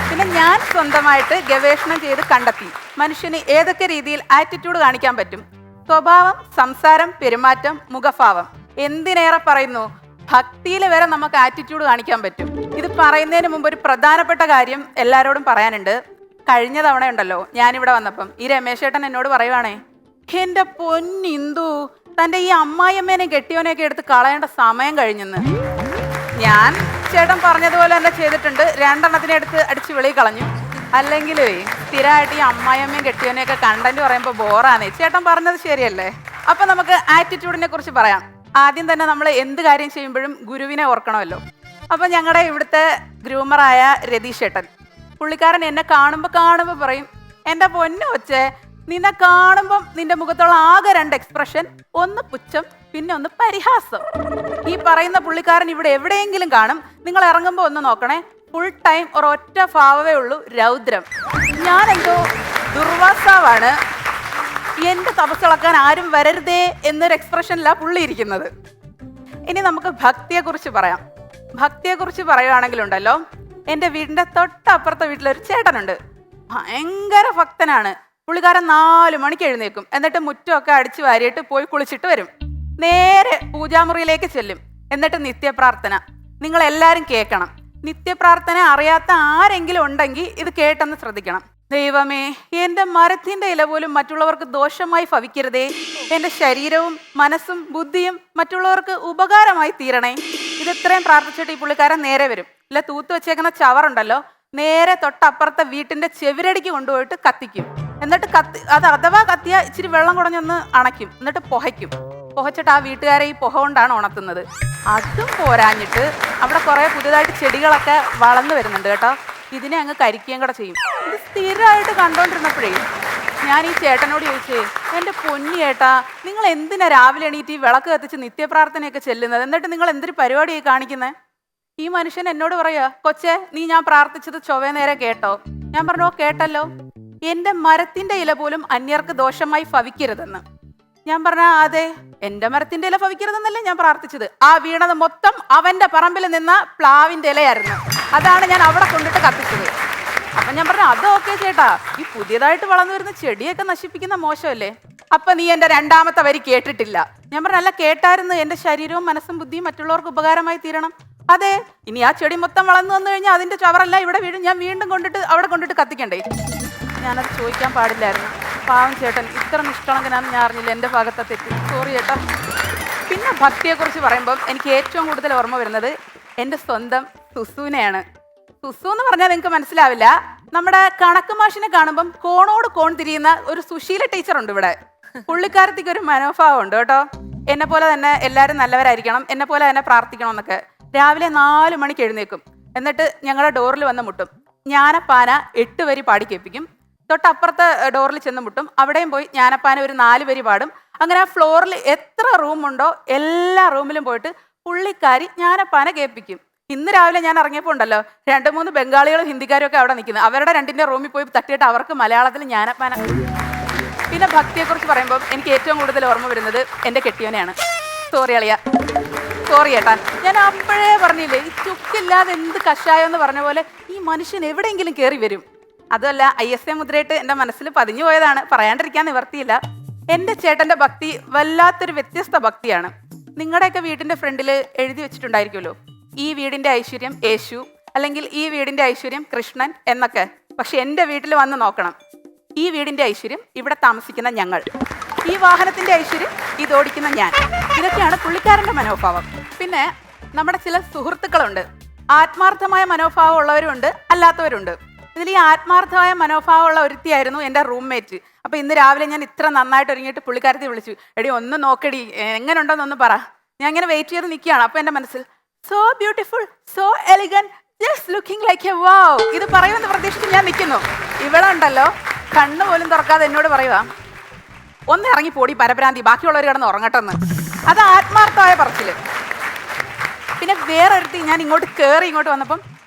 പിന്നെ ഞാൻ സ്വന്തമായിട്ട് ഗവേഷണം ചെയ്ത് കണ്ടെത്തി മനുഷ്യന് ഏതൊക്കെ രീതിയിൽ ആറ്റിറ്റ്യൂഡ് കാണിക്കാൻ പറ്റും. സ്വഭാവം, സംസാരം, പെരുമാറ്റം, മുഖഭാവം, എന്തിനേറെ പറയുന്നു, ഭക്തിയിൽ വരെ നമുക്ക് ആറ്റിറ്റ്യൂഡ് കാണിക്കാൻ പറ്റും. ഇത് പറയുന്നതിന് മുമ്പ് ഒരു പ്രധാനപ്പെട്ട കാര്യം എല്ലാവരോടും പറയാനുണ്ട്. കഴിഞ്ഞ തവണ ഉണ്ടല്ലോ, ഞാനിവിടെ വന്നപ്പം ഈ രമേശ് ചേട്ടൻ എന്നോട് പറയുവാണേ, എൻ്റെ പൊന്നിന്ദു, തൻ്റെ ഈ അമ്മായിയമ്മേനെ കെട്ടിയോനെയൊക്കെ എടുത്ത് കളയേണ്ട സമയം കഴിഞ്ഞെന്ന്. ഞാൻ ചേട്ടൻ പറഞ്ഞതുപോലെ തന്നെ ചെയ്തിട്ടുണ്ട്, 2 എണ്ണത്തിനെ എടുത്ത് അടിച്ച് വെളിയിൽ കളഞ്ഞു. അല്ലെങ്കിൽ സ്ഥിരമായിട്ട് ഈ അമ്മായിയമ്മയും കെട്ടിയോനെയൊക്കെ കണ്ടന്റ് പറയുമ്പോൾ ബോറാണേ. ചേട്ടൻ പറഞ്ഞത് ശരിയല്ലേ? അപ്പം നമുക്ക് ആറ്റിറ്റ്യൂഡിനെ കുറിച്ച് പറയാം. ആദ്യം തന്നെ നമ്മൾ എന്ത് കാര്യം ചെയ്യുമ്പോഴും ഗുരുവിനെ ഓർക്കണമല്ലോ. അപ്പം ഞങ്ങളുടെ ഇവിടുത്തെ ഗ്രൂമറായ രതീഷ് ചേട്ടൻ, പുള്ളിക്കാരൻ എന്നെ കാണുമ്പോൾ പറയും, എൻ്റെ പൊന്നു കൊച്ചേ, നിന്നെ കാണുമ്പം നിന്റെ മുഖത്തുള്ള ആകെ 2 എക്സ്പ്രഷൻ, ഒന്ന് പുച്ഛം, പിന്നെ ഒന്ന് പരിഹാസം. ഈ പറയുന്ന പുള്ളിക്കാരൻ ഇവിടെ എവിടെയെങ്കിലും കാണും. നിങ്ങൾ ഇറങ്ങുമ്പോൾ ഒന്ന് നോക്കണേ, ഫുൾ ടൈം ഒരൊറ്റ ഭാവമേ ഉള്ളൂ, രൗദ്രം. ഞാനെന്തോ ദുർവാസാവാണ്, എൻ്റെ തപസ്സിളക്കാൻ ആരും വരരുതേ എന്നൊരു എക്സ്പ്രഷനിലാണ് പുള്ളി ഇരിക്കുന്നത്. ഇനി നമുക്ക് ഭക്തിയെക്കുറിച്ച് പറയാം. ഭക്തിയെക്കുറിച്ച് പറയുകയാണെങ്കിലുണ്ടല്ലോ, എൻ്റെ വീടിൻ്റെ തൊട്ടപ്പുറത്തെ വീട്ടിലൊരു ചേട്ടനുണ്ട്. ഭയങ്കര ഭക്തനാണ്. പുള്ളിക്കാരൻ 4 മണിക്ക് എഴുന്നേക്കും. എന്നിട്ട് മുറ്റമൊക്കെ അടിച്ചു വാരിയിട്ട് പോയി കുളിച്ചിട്ട് വരും. നേരെ പൂജാമുറിയിലേക്ക് ചെല്ലും. എന്നിട്ട് നിത്യപ്രാർത്ഥന. നിങ്ങൾ എല്ലാവരും കേൾക്കണം. നിത്യപ്രാർത്ഥന അറിയാത്ത ആരെങ്കിലും ഉണ്ടെങ്കിൽ ഇത് കേട്ടെന്ന് ശ്രദ്ധിക്കണം. ദൈവമേ, എൻ്റെ മരത്തിൻ്റെ ഇല പോലും മറ്റുള്ളവർക്ക് ദോഷമായി ഭവിക്കരുതേ. എൻ്റെ ശരീരവും മനസ്സും ബുദ്ധിയും മറ്റുള്ളവർക്ക് ഉപകാരമായി തീരണേ. ഇതെത്രയും പ്രാർത്ഥിച്ചിട്ട് ഈ പുള്ളിക്കാരൻ നേരെ വരും. ഇല്ല, തൂത്ത് വെച്ചേക്കുന്ന ചവറുണ്ടല്ലോ, നേരെ തൊട്ടപ്പുറത്തെ വീട്ടിൻ്റെ ചെവിരടിക്ക് കൊണ്ടുപോയിട്ട് കത്തിക്കും. എന്നിട്ട് അത് അഥവാ കത്തിയ ഇച്ചിരി വെള്ളം കുടഞ്ഞൊന്ന് അണയ്ക്കും. എന്നിട്ട് പുഹച്ചിട്ട് ആ വീട്ടുകാരെ ഈ പുഹ കൊണ്ടാണ് ഉണർത്തുന്നത്. അതും പോരാഞ്ഞിട്ട് അവിടെ കുറേ പുതിയതായിട്ട് ചെടികളൊക്കെ വളർന്നു വരുന്നുണ്ട് കേട്ടോ. ഇതിനെ അങ്ങ് കരിക്കുകയും കൂടെ ചെയ്യും. ഇത് സ്ഥിരമായിട്ട് കണ്ടോണ്ടിരുന്നപ്പോഴേ ഞാൻ ഈ ചേട്ടനോട് ചോദിച്ചേ, എൻ്റെ പൊന്നി ചേട്ടാ, നിങ്ങൾ എന്തിനാ രാവിലെ എണീറ്റ് ഈ വിളക്ക് കത്തിച്ച് നിത്യപ്രാർത്ഥനയൊക്കെ ചെല്ലുന്നത്? എന്നിട്ട് നിങ്ങൾ എന്തൊരു പരിപാടിയായി കാണിക്കുന്നത്? ഈ മനുഷ്യൻ എന്നോട് പറയാ, കൊച്ചേ, നീ ഞാൻ പ്രാർത്ഥിച്ചത് ചൊവ്വേ നേരെ കേട്ടോ? ഞാൻ പറഞ്ഞു, കേട്ടല്ലോ. എൻ്റെ മരത്തിൻ്റെ ഇല പോലും അന്യർക്ക് ദോഷമായി ഭവിക്കരുതെന്ന്. ഞാൻ പറഞ്ഞ, അതെ, എൻ്റെ മരത്തിൻ്റെ ഇല ഭവിക്കരുതെന്നല്ലേ ഞാൻ പ്രാർത്ഥിച്ചത്. ആ വീണത് മൊത്തം അവൻ്റെ പറമ്പിൽ നിന്ന പ്ലാവിൻ്റെ ഇലയായിരുന്നു. അതാണ് ഞാൻ അവിടെ കൊണ്ടിട്ട് കത്തിച്ചത്. അപ്പം ഞാൻ പറഞ്ഞു, അത് ഓക്കെ ചേട്ടാ, ഈ പുതിയതായിട്ട് വളർന്നു വരുന്ന ചെടിയൊക്കെ നശിപ്പിക്കുന്ന മോശമല്ലേ? അപ്പം നീ എൻ്റെ 2ാമത്തെ വരി കേട്ടിട്ടില്ല. ഞാൻ പറഞ്ഞു, അല്ല, കേട്ടായിരുന്നു. എൻ്റെ ശരീരവും മനസ്സും ബുദ്ധിയും മറ്റുള്ളവർക്ക് ഉപകാരമായി തീരണം. അതെ, ഇനി ആ ചെടി മൊത്തം വളർന്നു വന്നു കഴിഞ്ഞാൽ അതിൻ്റെ ചവറല്ല ഇവിടെ വീഴും. ഞാൻ വീണ്ടും അവിടെ കൊണ്ടിട്ട് കത്തിക്കണ്ടേ? ഞാനത് ചോദിക്കാൻ പാടില്ലായിരുന്നു. പാവം ചേട്ടൻ, ഇത്ര നിഷ്കളങ്കനാണെന്ന് ഞാൻ അറിഞ്ഞില്ല. എൻ്റെ ഭാഗത്തെ തെറ്റ്, സോറി ചേട്ടാ. പിന്നെ ഭക്തിയെക്കുറിച്ച് പറയുമ്പം എനിക്ക് ഏറ്റവും കൂടുതൽ ഓർമ്മ വരുന്നത് എൻ്റെ സ്വന്തം സുസുവിനെയാണ്. സുസു എന്ന് പറഞ്ഞാൽ നിങ്ങൾക്ക് മനസ്സിലാവില്ല. നമ്മുടെ കണക്ക് മാഷിനെ കാണുമ്പം കോണോട് കോൺ തിരിയുന്ന ഒരു സുശീല ടീച്ചറുണ്ട് ഇവിടെ. പുള്ളിക്കാരത്തേക്ക് ഒരു മനോഭാവം ഉണ്ട് കേട്ടോ. എന്നെ പോലെ തന്നെ എല്ലാവരും നല്ലവരായിരിക്കണം, എന്നെ പോലെ തന്നെ പ്രാർത്ഥിക്കണം എന്നൊക്കെ. രാവിലെ 4 മണിക്ക് എഴുന്നേക്കും. എന്നിട്ട് ഞങ്ങളുടെ ഡോറിൽ വന്ന് മുട്ടും. ജ്ഞാനപ്പാന 8 വരി പാടി കേൾപ്പിക്കും. തൊട്ടപ്പുറത്തെ ഡോറിൽ ചെന്ന് മുട്ടും. അവിടെയും പോയി ജ്ഞാനപ്പാന ഒരു 4 വരി പാടും. അങ്ങനെ ആ ഫ്ലോറിൽ എത്ര റൂമുണ്ടോ എല്ലാ റൂമിലും പോയിട്ട് പുള്ളിക്കാരി ജ്ഞാനപ്പാന കേൾപ്പിക്കും. ഇന്ന് രാവിലെ ഞാൻ ഇറങ്ങിയപ്പോൾ ഉണ്ടല്ലോ, 2-3 ബംഗാളികളും ഹിന്ദിക്കാരും ഒക്കെ അവിടെ നിൽക്കുന്നത്. അവരുടെ 2ന്റെ റൂമിൽ പോയി തട്ടിയിട്ട് അവർക്ക് മലയാളത്തിൽ ജ്ഞാനപ്പാന. പിന്നെ ഭക്തിയെക്കുറിച്ച് പറയുമ്പോൾ എനിക്ക് ഏറ്റവും കൂടുതൽ ഓർമ്മ വരുന്നത് എൻ്റെ കെട്ടിയോനെയാണ്. സോറി അളിയ, സോറി ഏട്ടാ. ഞാൻ അപ്പോഴേ പറഞ്ഞില്ലേ, ഈ ചുക്കില്ലാതെ എന്ത് കഷായം എന്ന് പറഞ്ഞ പോലെ ഈ മനുഷ്യൻ എവിടെയെങ്കിലും കയറി വരും. അതുമല്ല, ISA മുദ്രയിട്ട് എൻ്റെ മനസ്സിൽ പതിഞ്ഞു പോയതാണ്, പറയാണ്ടിരിക്കാൻ നിവർത്തിയില്ല. എൻ്റെ ചേട്ടൻ്റെ ഭക്തി വല്ലാത്തൊരു വ്യത്യസ്ത ഭക്തിയാണ്. നിങ്ങളുടെയൊക്കെ വീടിൻ്റെ ഫ്രണ്ടിൽ എഴുതി വെച്ചിട്ടുണ്ടായിരിക്കുമല്ലോ, ഈ വീടിൻ്റെ ഐശ്വര്യം യേശു, അല്ലെങ്കിൽ ഈ വീടിൻ്റെ ഐശ്വര്യം കൃഷ്ണൻ എന്നൊക്കെ. പക്ഷെ എൻ്റെ വീട്ടിൽ വന്ന് നോക്കണം, ഈ വീടിൻ്റെ ഐശ്വര്യം ഇവിടെ താമസിക്കുന്ന ഞങ്ങൾ, ഈ വാഹനത്തിൻ്റെ ഐശ്വര്യം ഇതോടിക്കുന്ന ഞാൻ. ഇതൊക്കെയാണ് പുള്ളിക്കാരൻ്റെ മനോഭാവം. പിന്നെ നമ്മുടെ ചില സുഹൃത്തുക്കളുണ്ട്, ആത്മാർത്ഥമായ മനോഭാവം ഉള്ളവരുണ്ട്, അല്ലാത്തവരുണ്ട്. ഇതിൽ ഈ ആത്മാർത്ഥമായ മനോഭാവമുള്ള ഒരുത്തിയായിരുന്നു എൻ്റെ റൂംമേറ്റ്. അപ്പോൾ ഇന്ന് രാവിലെ ഞാൻ ഇത്ര നന്നായിട്ട് ഒരുങ്ങിയിട്ട് പുള്ളിക്കാരത്തി വിളിച്ചു, എടി ഒന്ന് നോക്കടി, എങ്ങനെ ഉണ്ടോന്നൊന്ന് പറ. ഞാൻ ഇങ്ങനെ വെയിറ്റ് ചെയ്ത് നിൽക്കുകയാണ്. അപ്പോൾ എൻ്റെ മനസ്സിൽ so beautiful, so elegant, just looking like a wow, ഇത് പറയുമെന്ന് പ്രതീക്ഷിച്ച് ഞാൻ നിൽക്കുന്നു. ഇവിടെ ഉണ്ടല്ലോ, കണ്ണ് പോലും തുറക്കാതെ എന്നോട് പറയുക, ഒന്ന് ഇറങ്ങി പോടി പരഭ്രാന്തി, ബാക്കിയുള്ളവർ കിടന്ന് ഉറങ്ങട്ടെന്ന്. അത് ആത്മാർത്ഥമായ പറച്ചില്. പിന്നെ വേറൊരുത്തി ഞാൻ ഇങ്ങോട്ട് വന്നപ്പം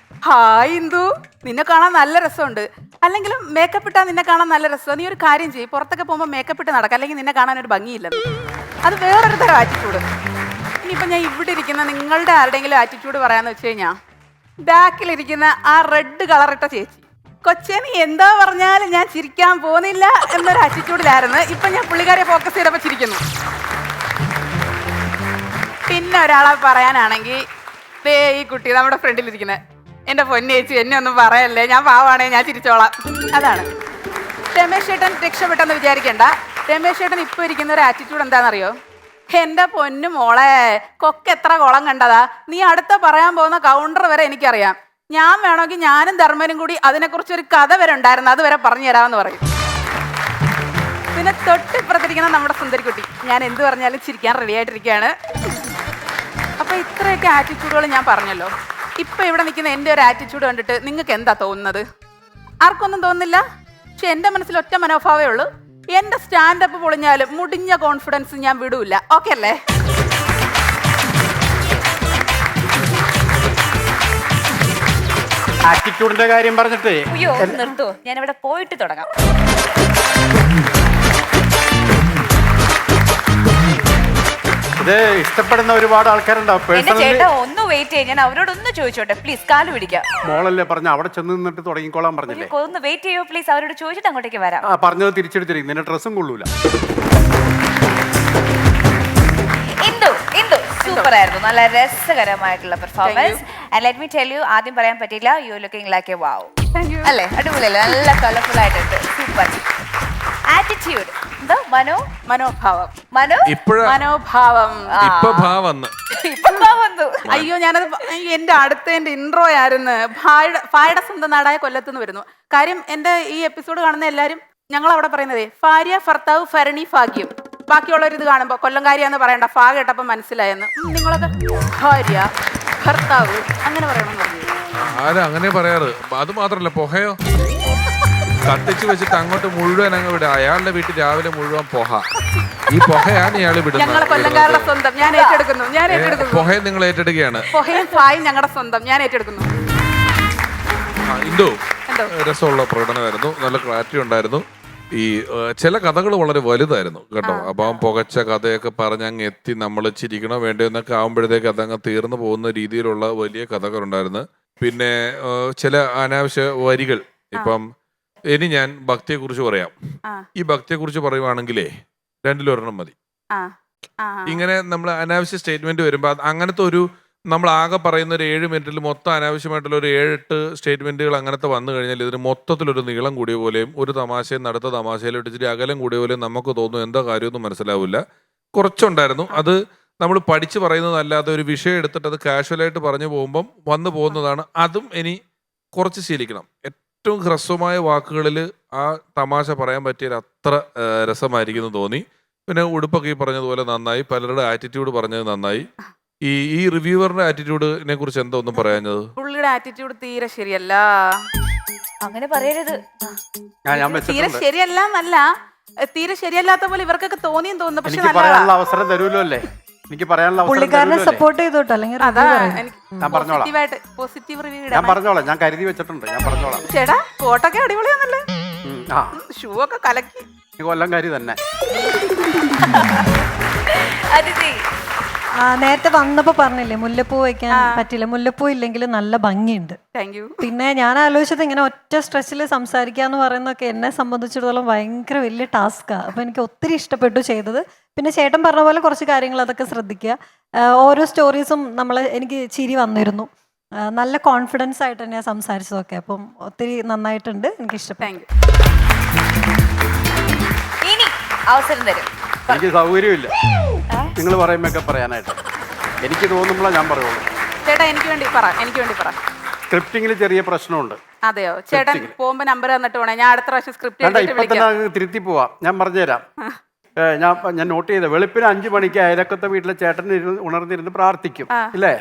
ഹായ് ഇന്ദു, നിന്നെ കാണാൻ നല്ല രസമുണ്ട്, അല്ലെങ്കിലും മേക്കപ്പ് ഇട്ടാൽ നിന്നെ കാണാൻ നല്ല രസം, നീ ഒരു കാര്യം ചെയ്യും പുറത്തൊക്കെ പോകുമ്പോൾ മേക്കപ്പ് ഇട്ട് നടക്കാം, അല്ലെങ്കിൽ നിന്നെ കാണാൻ ഒരു ഭംഗിയില്ലെന്ന്. അത് വേറൊരു തരം ആറ്റിറ്റ്യൂഡ്. ഇനിയിപ്പോൾ ഞാൻ ഇവിടെ ഇരിക്കുന്ന നിങ്ങളുടെ ആരുടെയെങ്കിലും ആറ്റിറ്റ്യൂഡ് പറയാന്ന് വെച്ച് കഴിഞ്ഞാൽ, ബാക്കിലിരിക്കുന്ന ആ റെഡ് കളറിട്ട ചേച്ചി, കൊച്ചേ നീ എന്താ പറഞ്ഞാലും ഞാൻ ചിരിക്കാൻ പോകുന്നില്ല എന്നൊരു ആറ്റിറ്റ്യൂഡിലായിരുന്നു. ഇപ്പം ഞാൻ പുള്ളിക്കാരെ ഫോക്കസ് ചെയ്തപ്പോൾ ചിരിക്കുന്നു. പിന്നെ ഒരാളെ പറയാനാണെങ്കിൽ ദേ ഈ കുട്ടി നമ്മുടെ ഫ്രണ്ടിലിരിക്കുന്നത്, എൻ്റെ പൊന്നേച്ചി എന്നെ ഒന്നും പറയല്ലേ, ഞാൻ പാവാണേ, ഞാൻ ചിരിച്ചോളാം. അതാണ് രമേശ് ചേട്ടൻ. രക്ഷപ്പെട്ടെന്ന് വിചാരിക്കണ്ട. രമേശ് ചേട്ടൻ ഇപ്പോൾ ഇരിക്കുന്ന ഒരു ആറ്റിറ്റ്യൂഡ് എന്താണെന്നറിയോ? എൻ്റെ പൊന്നു മോളെ, കൊക്ക് എത്ര കുളം കണ്ടതാ, നീ അടുത്ത പറയാൻ പോകുന്ന കൗണ്ടർ വരെ എനിക്കറിയാം, ഞാൻ വേണമെങ്കിൽ ഞാനും ധർമ്മനും കൂടി അതിനെക്കുറിച്ചൊരു കഥ വരെ ഉണ്ടായിരുന്നു, അത് വരെ പറഞ്ഞു തരാമെന്ന് പറയും. പിന്നെ തൊട്ടിപ്പുറത്തിരിക്കുന്ന നമ്മുടെ സുന്ദരിക്കുട്ടി, ഞാൻ എന്ത് പറഞ്ഞാലും ചിരിക്കാൻ റെഡി ആയിട്ടിരിക്കുകയാണ്. അപ്പോൾ ഇത്രയൊക്കെ ആറ്റിറ്റ്യൂഡുകൾ ഞാൻ പറഞ്ഞല്ലോ. ഇപ്പം ഇവിടെ നിൽക്കുന്ന എൻ്റെ ഒരു ആറ്റിറ്റ്യൂഡ് കണ്ടിട്ട് നിങ്ങൾക്ക് എന്താ തോന്നുന്നത്? ആർക്കൊന്നും തോന്നുന്നില്ല. പക്ഷെ എൻ്റെ മനസ്സിൽ ഒറ്റ മനോഭാവമേ ഉള്ളൂ, എൻ്റെ സ്റ്റാൻഡപ്പ് പൊളിഞ്ഞാലും മുടിഞ്ഞ കോൺഫിഡൻസ് ഞാൻ വിടൂല. ഓക്കെ അല്ലേ? ആറ്റിറ്റ്യൂഡിന്റെ കാര്യം പറഞ്ഞിട്ടേ അയ്യോ നിർത്തൂ, ഞാൻ ഇവിടെ പോയിട്ട് തുടങ്ങാം. ഇത് ഇഷ്ടപ്പെടുന്ന ഒരുപാട് ആൾക്കാരുണ്ടാവും. എന്റെ പേഴ്സണലി ചേട്ടാ ഒന്ന് വെയിറ്റ് ചെയ്യും, ഞാൻ അവരോടൊന്ന് ചോദിച്ചോട്ടെ പ്ലീസ്, കാല് പിടിക്കാം. മോളല്ലേ പറഞ്ഞ അവിടെ ചെന്ന് നിന്നിട്ട് തുടങ്ങിക്കോളാൻ പറഞ്ഞില്ലേ? ഒന്ന് വെയിറ്റ് ചെയ്യോ പ്ലീസ്, അവരോട് ചോദിച്ചിട്ട് അങ്ങോട്ടേക്ക് വരാം. ആ പറഞ്ഞത് തിരിച്ചെടുത്തിരിക്കും, നിന്റെ ഡ്രസ്സും കൊള്ളൂല. ഇന്ദു സൂപ്പർ ആയിരുന്നു, നല്ല രസകരമായിട്ടുള്ള performance. And let me tell you, ആദ്യം പറയാൻ പറ്റില്ല, യു ലുക്കിംഗ് ലൈക്ക് എ വാവ്. അല്ലേ, അടിപൊളിയല്ലേ, നല്ല കളർഫുൾ ആയിട്ടുണ്ട്, സൂപ്പർ. ആറ്റിറ്റ്യൂഡ് എന്താ? മനോഭാവം. മനോഭാവം. അയ്യോ ഞാനത് എന്റെ അടുത്തതിന്റെ ഇൻട്രോ ആയിരുന്നു. ഭായുടെ സ്വന്തം നാടായ കൊല്ലത്തുനിന്ന് വരുന്നു. കാര്യം എന്റെ ഈ എപ്പിസോഡ് കാണുന്ന എല്ലാരും ഞങ്ങൾ അവിടെ പറയുന്നതേ ഭാര്യ ഭർത്താവ് ഭരണി ഭാഗ്യം. ബാക്കിയുള്ളവർ ഇത് കാണുമ്പോ കൊല്ലംകാരിയാന്ന് പറയണ്ട, ഫാ കേട്ടപ്പോ മനസ്സിലായെന്ന്. നിങ്ങളൊക്കെ ഭാര്യ ഭർത്താവ് അങ്ങനെ പറയണമെന്ന് പറഞ്ഞു. ആരാ അങ്ങനെ പറയാറ്? അത് മാത്രല്ല, പൊഹയോ കത്തിച്ചു വെച്ചിട്ട് അങ്ങോട്ട് മുഴുവൻ അങ്ങ് വിടുക. അയാളുടെ വീട്ടിൽ രാവിലെ മുഴുവൻ പൊഹ. ഈ പൊഹയാണ് ഇയാൾ ഞങ്ങളെ കൊല്ലംകാരുടെ സ്വന്തം, ഞാൻ ഏറ്റെടുക്കുന്നു. പൊഹയെ നിങ്ങൾ ഏറ്റെടുക്കുകയാണ്. പൊഹയും ഫായും ഞങ്ങളുടെ സ്വന്തം, ഞാൻ ഏറ്റെടുക്കുന്നു. ഇന്ദു രസമുള്ള പ്രകടനമായിരുന്നു, നല്ല ക്ലാരിറ്റി ഉണ്ടായിരുന്നു. ഈ ചില കഥകൾ വളരെ വലുതായിരുന്നു കേട്ടോ. അപ്പം പുകച്ച കഥയൊക്കെ പറഞ്ഞ് അങ്ങ് എത്തി നമ്മൾ ചിരിക്കണോ വേണ്ടോ എന്നൊക്കെ ആകുമ്പോഴത്തേക്ക് അതങ്ങ് തീർന്നു പോകുന്ന രീതിയിലുള്ള വലിയ കഥകളുണ്ടായിരുന്നു. പിന്നെ ചില അനാവശ്യ വരികൾ. ഇപ്പം ഇനി ഞാൻ ഭക്തിയെ കുറിച്ച് പറയാം. ഈ ഭക്തിയെ കുറിച്ച് പറയുവാണെങ്കിലേ രണ്ടിലൊരെണ്ണം മതി. ഇങ്ങനെ നമ്മൾ അനാവശ്യ സ്റ്റേറ്റ്മെന്റ് വരുമ്പോൾ അങ്ങനത്തെ ഒരു നമ്മൾ ആകെ പറയുന്ന ഒരു 7 മിനിറ്റിൽ മൊത്തം അനാവശ്യമായിട്ടുള്ള ഒരു 7-8 സ്റ്റേറ്റ്മെന്റുകൾ അങ്ങനത്തെ വന്നു കഴിഞ്ഞാൽ ഇതിന് മൊത്തത്തിലൊരു നീളം കൂടിയ പോലെയും ഒരു തമാശയും അടുത്ത തമാശയിലും ഇട്ടിച്ചിരി അകലം കൂടിയ പോലെയും നമുക്ക് തോന്നും എന്താ കാര്യമൊന്നും മനസ്സിലാവില്ല. കുറച്ചുണ്ടായിരുന്നു. അത് നമ്മൾ പഠിച്ച് പറയുന്നതല്ലാതെ ഒരു വിഷയം എടുത്തിട്ട് അത് കാഷ്വലായിട്ട് പറഞ്ഞു പോകുമ്പം വന്നു പോകുന്നതാണ്. അതും ഇനി കുറച്ച് ശീലിക്കണം. ഏറ്റവും ഹ്രസ്വമായ വാക്കുകളിൽ ആ തമാശ പറയാൻ പറ്റിയാൽ അത്ര രസമായിരിക്കുന്നു തോന്നി. പിന്നെ ഉടുപ്പൊക്കെ ഈ പറഞ്ഞതുപോലെ നന്നായി. പലരുടെ ആറ്റിറ്റ്യൂഡ് പറഞ്ഞത് നന്നായി. ഈ റിവ്യൂവറിന്റെ ആറ്റിറ്റ്യൂഡിനെ കുറിച്ച് എന്താ ഒന്നും പറയാഞ്ഞത്? പുള്ളിയുടെ ആറ്റിറ്റ്യൂഡ് തീരെ ശരിയല്ല. അങ്ങനെ പറയരുത്. തീരെ ശരിയല്ല എന്നല്ല, തീരെ ശരിയല്ലാത്ത പോലെ ഇവർക്കൊക്കെ തോന്നിയും തോന്നുന്നു. പക്ഷെ എനിക്ക് പറയാനുള്ള അവസരം തരുമല്ലോ അല്ലേ? എനിക്ക് പറയാനുള്ള പുള്ളിക്കാരനെ സപ്പോർട്ട് ചെയ്തോട്ടോ, അല്ലെങ്കിൽ പോസിറ്റീവ് റിവ്യൂ ഞാൻ പറഞ്ഞോളാം. ഞാൻ കരുതി വെച്ചിട്ടുണ്ട്, ഞാൻ പറഞ്ഞോളാം. ചേട്ടാ കോട്ടൊക്കെ അടിപൊളിയാണല്ലേ, ഷൂ ഒക്കെ കലക്കി. കൊല്ലംകാരി തന്നെ. നേരത്തെ വന്നപ്പോ പറഞ്ഞില്ലേ മുല്ലപ്പൂ വയ്ക്കാൻ പറ്റില്ല. മുല്ലപ്പൂ ഇല്ലെങ്കിൽ നല്ല ഭംഗിയുണ്ട്. പിന്നെ ഞാൻ ആലോചിച്ചത് ഇങ്ങനെ ഒറ്റ സ്ട്രെസ്സിൽ സംസാരിക്കാന്ന് പറയുന്നതൊക്കെ എന്നെ സംബന്ധിച്ചിടത്തോളം ഭയങ്കര വലിയ ടാസ്കാണ്. അപ്പൊ എനിക്ക് ഒത്തിരി ഇഷ്ടപ്പെട്ടു ചെയ്തത്. പിന്നെ ചേട്ടൻ പറഞ്ഞ പോലെ കുറച്ച് കാര്യങ്ങൾ അതൊക്കെ ശ്രദ്ധിക്കുക. ഓരോ സ്റ്റോറീസും എനിക്ക് ചിരി വന്നിരുന്നു. നല്ല കോൺഫിഡൻസ് ആയിട്ട് തന്നെയാണ് സംസാരിച്ചതൊക്കെ. അപ്പം ഒത്തിരി നന്നായിട്ടുണ്ട്, എനിക്ക് ഇഷ്ടപ്പെട്ടു. ഇനി അവസരം തരും. എനിക്ക് സൗകര്യമില്ല നിങ്ങൾ പറയുമ്പോ പറയാനായിട്ട്. എനിക്ക് തോന്നുമ്പോഴാണ് ഞാൻ പറയുള്ളൂ. ചേട്ടാ എനിക്ക് വേണ്ടി പറ. സ്ക്രിപ്റ്റിംഗിൽ ചെറിയ പ്രശ്നമുണ്ട്. അതെയോ? ചേട്ടൻ പോകുമ്പോ നമ്പർ തന്നിട്ട് പോണേ, ഞാൻ അടുത്ത പ്രാവശ്യം സ്ക്രിപ്റ്റ് ഇപ്പൊ തന്നെ തിരുത്തി പോവാം. ഞാൻ പറഞ്ഞുതരാം. ഞാൻ നോട്ട് ചെയ്ത വെളുപ്പിന് 5 മണിക്ക് അയലക്കത്തെ വീട്ടിലെ ചേട്ടൻ ഉണർന്നിരുന്ന് പ്രാർത്ഥിക്കും ഇല്ലേ?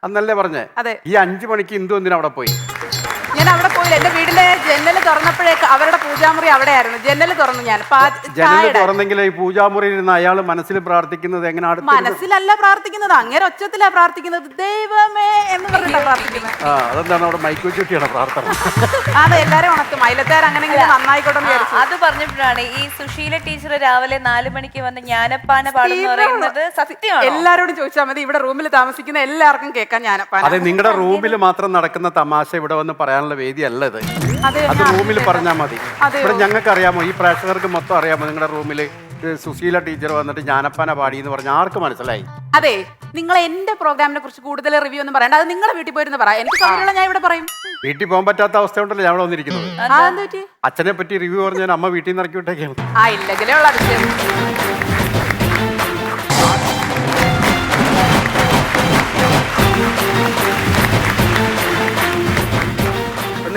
അന്നല്ലേ പറഞ്ഞേ? ഈ 5 മണിക്ക് ഇന്ദു എന്തിനാ അവിടെ പോയി? ഞാൻ അവിടെ പോയില്ല, എന്റെ വീടിന്റെ ജനല് തുറന്നപ്പോഴേക്ക് അവരുടെ പൂജാമുറി അവിടെയായിരുന്നു. ജനല് തുറന്നു ഞാൻ ജനല് തുറന്നെങ്കിൽ ഈ പൂജാമുറിയിൽ ഇരുന്ന് അയാൾ മനസ്സിൽ പ്രാർത്ഥിക്കുന്നത് എങ്ങനെ മനസ്സിലല്ല പ്രാർത്ഥിക്കുന്നത്, അങ്ങനെ ഒച്ചത്തിലാ പ്രാർത്ഥിക്കുന്നത്. ദൈവമേ എന്ന് പറഞ്ഞിട്ടാ പ്രാർത്ഥിക്കുന്നത്. അതെന്താണ് അവിടെ മൈക്കോ ചുറ്റിയാണ് പ്രാർത്ഥന. അതെ, എല്ലാരും ഉണക്കും. മൈലത്തേർ അങ്ങനെങ്കിലും നന്നായിക്കോട്ടെ എന്ന് വിചാരിച്ചു. അത് പറഞ്ഞപ്പോഴാണ് ഈ സുശീല ടീച്ചർ രാവിലെ 4 മണിക്ക് വന്ന് ജ്ഞാനപ്പാന പാടുന്ന പറയുന്നത് സത്യമാണ്. എല്ലാരോടും ചോദിച്ചാൽ മതി, ഇവിടെ റൂമിൽ താമസിക്കുന്ന എല്ലാവർക്കും കേൾക്കാൻ ജ്ഞാനപ്പാന. അതെ, നിങ്ങളുടെ റൂമിൽ മാത്രം നടക്കുന്ന തമാശ ഇവിടെ വന്ന് പറയാനുള്ള വേദിയല്ല ഇത്. അത് റൂമിൽ പറഞ്ഞാൽ മതി. ഇവിടെ ഞങ്ങൾക്ക് അറിയാമോ, ഈ പ്രേക്ഷകർക്ക് മൊത്തം അറിയാമോ നിങ്ങളുടെ റൂമിൽ സുശീല ടീച്ചർ വന്നിട്ട് ജ്ഞാനപ്പാന പാടി എന്ന് പറഞ്ഞ ആർക്ക് മനസ്സിലായി? അതെ, നിങ്ങൾ എന്റെ പ്രോഗ്രാമിനെ കുറിച്ച് കൂടുതൽ റിവ്യൂ ഒന്നും പറയണ്ട. അത് നിങ്ങളെ വീട്ടിൽ പോയിരുന്ന് പറയാം. എനിക്ക് സൗകര്യമുള്ള ഞാൻ ഇവിടെ പറയും. വീട്ടിൽ പോകാൻ പറ്റാത്ത അവസ്ഥ ഉണ്ടല്ലോ ഞാൻ ഇവിടെ വന്നിരിക്കുന്നത്. അച്ഛനെ പറ്റി റിവ്യൂ പറഞ്ഞാൽ അമ്മ വീട്ടിൽ നിന്ന് ഇറക്കി വിട്ടേക്കാണ്. ഇല്ലെങ്കിലേ ഉള്ള അതിശയം.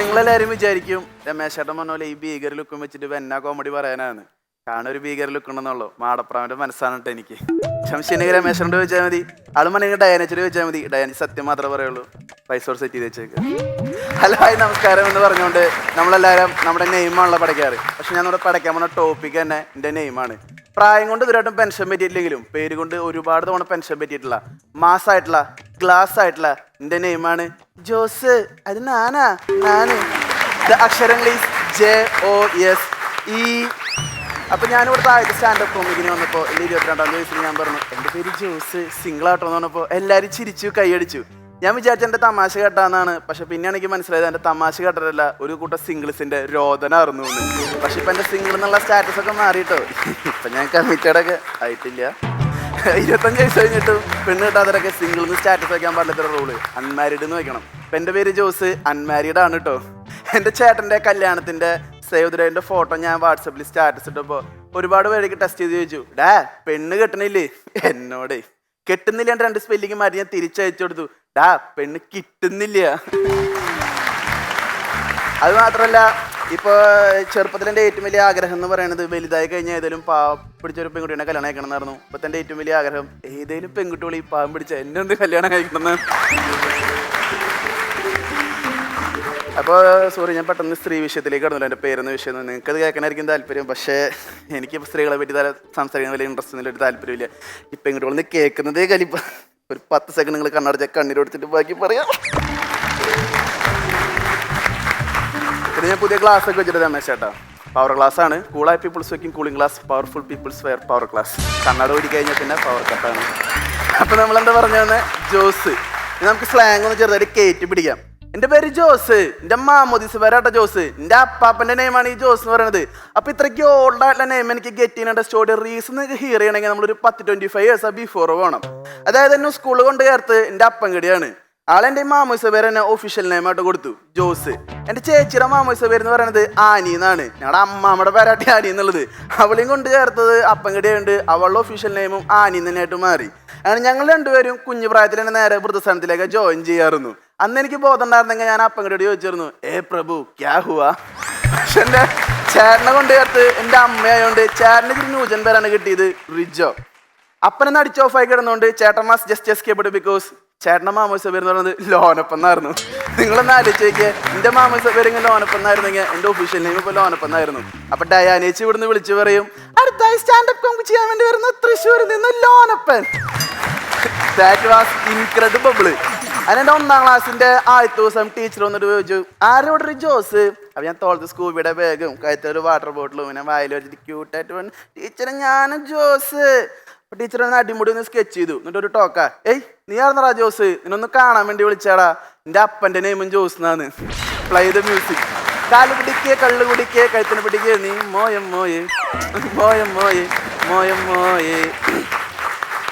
നിങ്ങളെല്ലാരും വിചാരിക്കും രമേശേട്ടൻ പറഞ്ഞ ഈ ഭീകര ലുക്കും വെച്ചിട്ട് എന്നാ കോമഡി പറയാനാണ്. കാണാൻ ഒരു ഭീകര ലുക്ക് ഉണ്ടെന്നുള്ളൂ. മാടപ്രാവിന്റെ മനസ്സാണ് കേട്ടോ എനിക്ക്. ശംശീനെങ്കിൽ രമേശനോട് ചോദിച്ചാൽ മതി. ആള് മണെങ്കിൽ ഡയാനച്ചോട് ചോദിച്ചാൽ മതി. ഡയാനി സത്യം മാത്രമേ പറയുള്ളൂ. പൈസ സെറ്റ് ചെയ്ത് വെച്ചേക്ക്. ഹലോ, ഹായ്, നമസ്കാരം എന്ന് പറഞ്ഞുകൊണ്ട് നമ്മളെല്ലാവരും നമ്മുടെ നെയിമാണല്ലോ പടയ്ക്കാറ്. പക്ഷെ ഞാൻ ഇവിടെ പടയ്ക്കാൻ പോകുന്ന ടോപ്പിക് തന്നെ എൻ്റെ നെയിമാണ്. പ്രായം കൊണ്ട് ഇതുവരായിട്ടും പെൻഷൻ പറ്റിയിട്ടില്ലെങ്കിലും പേര് കൊണ്ട് ഒരുപാട് തവണ പെൻഷൻ പറ്റിയിട്ടുള്ള മാസമായിട്ടുള്ള ക്ലാസ് ആയിട്ടുള്ള എൻ്റെ നെയിമാണ് ജോസ്. അത് ഞാന് അക്ഷരങ്ങൾ JOSE. അപ്പൊ ഞാനിവിടുത്തെ ആദ്യത്തെ സ്റ്റാൻഡപ്പ് കോമിക്കിന് വന്നപ്പോൾ എൻ്റെ 22-ാം വയസ്സിൽ ഞാൻ പറഞ്ഞു എൻ്റെ പേര് ജോസ്, സിംഗിൾ ആട്ടോ എന്ന് പറഞ്ഞപ്പോൾ എല്ലാവരും ചിരിച്ചു, കൈയടിച്ചു. ഞാൻ വിചാരിച്ച എൻ്റെ തമാശ കേട്ടാന്നാണ്. പക്ഷെ പിന്നെയാണ് എനിക്ക് മനസ്സിലായത് എൻ്റെ തമാശ കേട്ടതല്ല, ഒരു കൂട്ടം സിംഗിൾസിന്റെ രോദനായിരുന്നു എന്ന്. പക്ഷെ ഇപ്പൊ എൻ്റെ സിംഗിൾ എന്നുള്ള സ്റ്റാറ്റസ് ഒക്കെ മാറിയിട്ടോ. ഇപ്പൊ ഞാൻ കമ്മിറ്റഡ് ഒക്കെ ആയിട്ടില്ല. 25 വയസ്സ് കഴിഞ്ഞിട്ട് പെണ്ണ് കിട്ടാത്തവരൊക്കെ സിംഗിൾ എന്ന് സ്റ്റാറ്റസ് വയ്ക്കാൻ പാടില്ല റൂള്. അൺമാരീഡ് എന്ന് വയ്ക്കണം. ഇപ്പൊ എൻ്റെ പേര് ജോസ്, അൺമാരീഡ് ആണ് കേട്ടോ. എൻ്റെ ചേട്ടൻ്റെ കല്യാണത്തിന്റെ സേവ് ദ ഡേറ്റിന്റെ ഫോട്ടോ ഞാൻ വാട്സപ്പിൽ സ്റ്റാറ്റസ് ഇട്ടപ്പോൾ ഒരുപാട് പേരേക്ക് ടെസ്റ്റ് ചെയ്ത് ചോദിച്ചു, ഡാ പെണ്ണ് കെട്ടണില്ലേ? എന്നോട് കെട്ടുന്നില്ല 2 സ്പെല്ലിങ് മാറ്റി ഞാൻ തിരിച്ചയച്ചു കൊടുത്തു. ഡാ പെണ്ണ് കിട്ടുന്നില്ല. അത് മാത്രമല്ല, ഇപ്പോൾ ചെറുപ്പത്തിൽ എൻ്റെ ഏറ്റവും വലിയ ആഗ്രഹം എന്ന് പറയുന്നത് വലുതായി കഴിഞ്ഞാൽ ഏതെങ്കിലും പിടിച്ചൊരു പെൺകുട്ടീനെ കല്യാണം കഴിക്കണം എന്നായിരുന്നു. ഇപ്പം എൻ്റെ ഏറ്റവും വലിയ ആഗ്രഹം ഏതെങ്കിലും പെൺകുട്ടികൾ ഈ പാവം പിടിച്ച എന്നെ ഒന്ന് കല്യാണം കഴിക്കണം. അപ്പോൾ സോറി, ഞാൻ പെട്ടെന്ന് സ്ത്രീ വിഷയത്തിലേക്ക് കടന്നില്ല. എൻ്റെ പേരെന്ന വിഷയം നിങ്ങൾക്കത് കേൾക്കാനായിരിക്കും താല്പര്യം. പക്ഷേ എനിക്ക് സ്ത്രീകളെ പറ്റി സംസാരിക്കാൻ വലിയ ഇൻട്രസ്റ്റ് ഒന്നും ഒരു താല്പര്യമില്ല. ഈ പെൺകുട്ടികളൊന്ന് കേൾക്കുന്നതേ കലിപ്പ. ഒരു 10 സെക്കൻഡ് നിങ്ങൾ കണ്ണടച്ച കണ്ണീരൊടിച്ചിട്ട് ബാക്കി പറയാം. പിന്നെ ഞാൻ പുതിയ ക്ലാസ് ഒക്കെ വെച്ചിട്ട് രമേശേട്ടാ, പവർ ക്ലാസ് ആണ്. കൂളായ പീപ്പിൾസ് വെക്കും cooling class, powerful peoples wear power class. കണ്ണട ഓടി കഴിഞ്ഞാൽ പിന്നെ പവർ കട്ടാണ്. അപ്പം നമ്മളെന്താ പറഞ്ഞത്, ജോസ്. നമുക്ക് സ്ലാങ് ഒന്ന് ചെറുതായിട്ട് കയറ്റി പിടിക്കാം. എൻ്റെ പേര് ജോസ്, എൻ്റെ മാമോദിസ് പേരാട്ടോ ജോസ്. എൻ്റെ അപ്പാപ്പൻ്റെ നെയിമാണ് ഈ ജോസ് എന്ന് പറയുന്നത്. അപ്പോൾ ഇത്രയ്ക്ക് ഓൾഡായിട്ടുള്ള നെയിം എനിക്ക് ഗെറ്റ് ചെയ്യുന്നുണ്ട്. സ്റ്റോറി റീസൺ ഹിയർ ചെയ്യണമെങ്കിൽ നമ്മളൊരു 10-25 ഇയേഴ്സ് ബിഫോർ വേണം. അതായത് എന്നെ സ്കൂളിൽ കൊണ്ട് ചേർത്ത് എൻ്റെ അപ്പൻകടിയാണ്. ആളെൻ്റെ മാമോദിസ പേര് എന്നെ ഒഫീഷ്യൽ നെയിമായിട്ട് കൊടുത്തു, ജോസ്. എൻ്റെ ചേച്ചിയുടെ മാമോദിസ പേര് എന്ന് പറയുന്നത് ആനി എന്നാണ്. ഞങ്ങളുടെ അമ്മാമ്മയുടെ പേരാട്ടി ആനി എന്നുള്ളത്. അവളെയും കൊണ്ട് ചേർത്തത് അപ്പൻകടിയുണ്ട്. അവളുടെ ഒഫീഷ്യൽ നെയിമും ആനി തന്നെയായിട്ട് മാറി. അങ്ങനെ ഞങ്ങൾ രണ്ടുപേരും കുഞ്ഞു പ്രായത്തിൽ തന്നെ നേരെ വൃദ്ധസ്ഥാനത്തിലേക്ക് ജോയിൻ ചെയ്യാറുന്നു. അന്ന് എനിക്ക് ബോധം ഉണ്ടായിരുന്നെങ്കിൽ ഞാൻ അപ്പൻകടിയോട് ചോദിച്ചിരുന്നു, പ്രഭു ക്യാ ഹുവാ. പക്ഷെ എൻ്റെ ചേട്ടനെ കൊണ്ട് ചേർത്ത് എൻ്റെ അമ്മയായോണ്ട് ചേട്ടൻ്റെ ഇച്ചിരി ന്യൂജൻ പേരാണ് കിട്ടിയത്, റിജോ. അപ്പനെ അടിച്ച് ഓഫായി കിടന്നുകൊണ്ട് ചേട്ടൻ മാസ് ജസ്റ്റ് എസ്കേപ്ഡ് ബിക്കോസ് ചേട്ടൻ്റെ മാമോദിസ പേര് എന്ന് പറയുന്നത് ലോനപ്പൻ എന്നായിരുന്നു. നിങ്ങളൊന്ന് ആലോചിച്ച് നോക്കിയാൽ എൻ്റെ മാമോദിസ പേര് ഇങ്ങനെ ലോനപ്പൻ എന്നായിരുന്നെങ്കിൽ എൻ്റെ ഒഫീഷ്യൽ നെയിം ഇപ്പോൾ ലോനപ്പൻ എന്നായിരുന്നു. അപ്പൊ ഡയാനേച്ചി ഇവിടുന്ന് വിളിച്ചു പറയും, അടുത്തായി സ്റ്റാൻഡപ്പ് കോമഡി ചെയ്യാൻ വേണ്ടി വരുന്ന തൃശ്ശൂരിൽ നിന്ന് ലോനപ്പൻ. That was incredible. അതിൻ്റെ 1ാം ക്ലാസ്സിന്റെ ആദ്യത്തെ ദിവസം ടീച്ചർ വന്നിട്ട് ചോദിച്ചു, ആരോടെ ഒരു ജോസ്? അപ്പൊ ഞാൻ തോളത്ത് സ്കൂബിയുടെ ബാഗും കഴുത്തൊരു വാട്ടർ ബോട്ടിലും പിന്നെ വായിൽ വെച്ചിട്ട് ക്യൂട്ടായിട്ട് പറഞ്ഞു, ടീച്ചറെ ഞാനും ജോസ്. അപ്പൊ ടീച്ചർ ഒന്ന് അടിമുടി ഒന്ന് സ്കെച്ച് ചെയ്തു. എന്നിട്ട് ഒരു ടോക്ക, നീ ആർന്നടാ ജോസ്? നിന്നൊന്ന് കാണാൻ വേണ്ടി വിളിച്ചാടാ. എൻ്റെ അപ്പൻ്റെ നെയിമും ജോസ് എന്നാണ്. Play the music. കാല് പിടിക്കേ കള്ളു കുടിക്കേ കഴുത്തിന് പിടിക്കേ നീ മോയം മോയെ മോയം മോയെ മോയം മോയെ.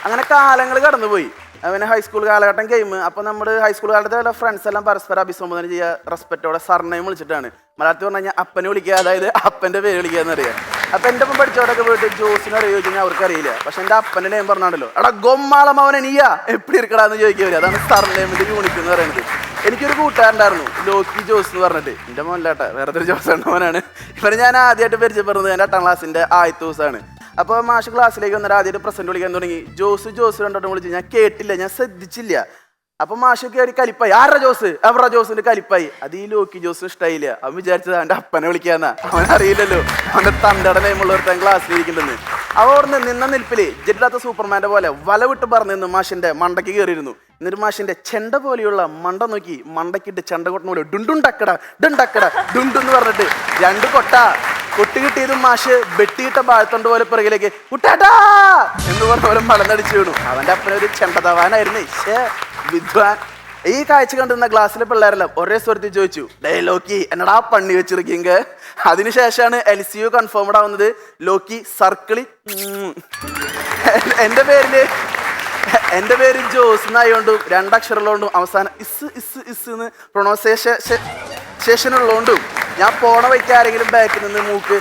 അങ്ങനെ കാലങ്ങൾ കടന്നുപോയി. പിന്നെ ഹൈസ്കൂൾ കാലഘട്ടം ഗെയിം. അപ്പോൾ നമ്മുടെ ഹൈസ്കൂൾ കാലത്തെ ഫ്രണ്ട്സ് എല്ലാം പരസ്പരം അഭിസംബോധന ചെയ്യുക റെസ്പെക്റ്റോടെ സർനെയിം വിളിച്ചിട്ടാണ്. മലയാളത്തിൽ പറഞ്ഞു കഴിഞ്ഞാൽ അപ്പനെ വിളിക്കുക, അതായത് അപ്പൻ്റെ പേര് വിളിക്കുക എന്നറിയാം. അപ്പം എൻ്റെ ഒപ്പം പഠിച്ചവരൊക്കെ പോയിട്ട് ജോസിനെ അറിയുമോ ചോദിച്ചാൽ അവർക്കറിയില്ല. പക്ഷെ എൻ്റെ അപ്പൻ്റെ നെയിം പറഞ്ഞാണല്ലോ, എടാ ഗൊമ്മാളമവനെ നീയാ എപ്പിടി ഇരിക്കടാന്ന് ചോദിക്കുക. അതാണ് സർനെയിമിൻ്റെ യൂണിറ്റ് എന്ന് പറയുന്നത്. എനിക്കൊരു കൂട്ടുകാരുണ്ടായിരുന്നു, ലോക്കി ജോസ് എന്ന് പറഞ്ഞിട്ട്. എൻ്റെ മോനിലാട്ട വേറെ ഒരു ജോസ് മോനാണ്. ഇവരെ ഞാൻ ആദ്യമായിട്ട് പരിചയപ്പെടുന്നത് എൻ്റെ 8ാം ക്ലാസ്സിൻ്റെ ആദ്യത്തെ ദിവസമാണ്. അപ്പോൾ മാഷ് ക്ലാസ്സിലേക്ക് വന്നിട്ട് ആദ്യമായിട്ട് പ്രസന്റ് വിളിക്കാൻ തുടങ്ങി. ജോസ് ജോസ് രണ്ടോട്ടും വിളിച്ച് ഞാൻ കേട്ടില്ല, ഞാൻ ശ്രദ്ധിച്ചില്ല. അപ്പൊ മാഷ് കയറി കലിപ്പായി. ആരുടെ ജോസ്? എവരുടെ ജോസിന്റെ കലിപ്പായി. അത് ഈ ലോക്കി ജോസിന് ഇഷ്ടമായില്ല. അവൻ വിചാരിച്ചത് അവന്റെ അപ്പനെ വിളിക്കാന്നാ. അവൻ അറിയില്ലല്ലോ അവന്റെ തണ്ടയുടെ നെയ്മുള്ളവർ ക്ലാസ്സിൽ ഇരിക്കുന്നുണ്ടെന്ന്. അവർ നിന്ന നിൽപ്പില് ജെറ്റില്ലാത്ത സൂപ്പർമാന്റെ പോലെ വല വിട്ട് പറഞ്ഞു നിന്ന് മാഷിന്റെ മണ്ടയ്ക്ക് കയറിയിരുന്നു. എന്നിട്ട് മാഷിന്റെ ചെണ്ട പോലെയുള്ള മണ്ട നോക്കി മണ്ടക്കിട്ട് ചെണ്ട കൊട്ടുന്ന പോലെ ഡുണ്ടുണ്ടക്കട ഡുണ്ടക്കട ഡുണ്ടെന്ന് പറഞ്ഞിട്ട് 2 കൊട്ട് കിട്ടിയതും മാഷ് വെട്ടിയിട്ട ബാഴ്ത്തണ്ട് പോലെ പിറകിലേക്ക് കുട്ടാട്ടാ എന്ന് പറഞ്ഞ പോലെ മലന്നടിച്ചു വീണു. അവന്റെ അപ്പനൊരു ചെണ്ടതവാനായിരുന്നു. വിദ്വാൻ. ഈ കാഴ്ച കണ്ടിരുന്ന ക്ലാസ്സിലെ പിള്ളേരെല്ലാം ഒരേ സ്വരത്തിൽ ചോദിച്ചു, ഡേ ലോക്കി എന്നടാ പണ്ണി വെച്ചിരിക്കുക. അതിനുശേഷമാണ് LCU കൺഫേംഡ് ആവുന്നത്. ലോക്കി സർക്കിളി. എൻ്റെ പേര് ജോസ് എന്നായോണ്ടും 2 അക്ഷരമുള്ളതുകൊണ്ടും അവസാനം ഇസ് എന്ന് പ്രൊണൗൺസിയേഷൻ ഉള്ളതുകൊണ്ടും ഞാൻ പോണ വയ്ക്ക് ആരെങ്കിലും ബാക്കിൽ നിന്ന് മൂക്ക്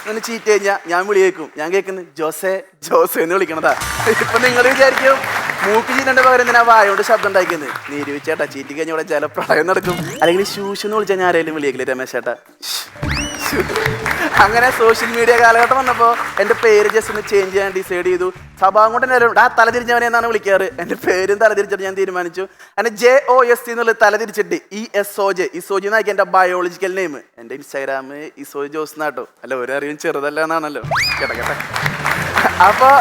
എന്ന് ചീറ്റ് കഴിഞ്ഞാൽ ഞാൻ വിളി കേൾക്കും. ഞാൻ കേൾക്കുന്നത് ജോസേ ജോസേ എന്ന് വിളിക്കണതാ. ഇപ്പൊ നിങ്ങൾ വിചാരിക്കും മൂക്ക് ചീറ്റേണ്ട പകരം എന്തിനാ വായോണ്ട് ശബ്ദം ഉണ്ടാക്കിയത്. നീരുവിച്ചേട്ടാ ചീറ്റി കഴിഞ്ഞ ഇവിടെ ജലപ്രളയം നടക്കും. അല്ലെങ്കിൽ ശൂഷ് എന്ന് വിളിച്ചാൽ ഞാൻ ആരെങ്കിലും വിളിയേക്കില്ല രമേശ് ചേട്ടാ. അങ്ങനെ സോഷ്യൽ മീഡിയ കാലഘട്ടം വന്നപ്പോൾ എൻ്റെ പേര് ജസ്റ്റ് ഒന്ന് ചേഞ്ച് ചെയ്യാൻ ഡിസൈഡ് ചെയ്തു. സഭാം കൊണ്ട് തലതിരിഞ്ഞവനെ എന്നാണ് വിളിക്കാറ്. എൻ്റെ പേരും തലതിരിച്ചിട്ട് ഞാൻ തീരുമാനിച്ചു. അങ്ങനെ JOST എന്നുള്ളത് തലതിരിച്ചിട്ട് ESOJ എന്നാക്കി എൻ്റെ ബയോളജിക്കൽ നെയിം. എൻ്റെ ഇൻസ്റ്റാഗ്രാം ഇസോജ് ജോസ് എന്നാട്ടോ. അല്ല ഒരറിയും ചെറുതല്ല എന്നാണല്ലോ. കേട്ടെ അപ്പോൾ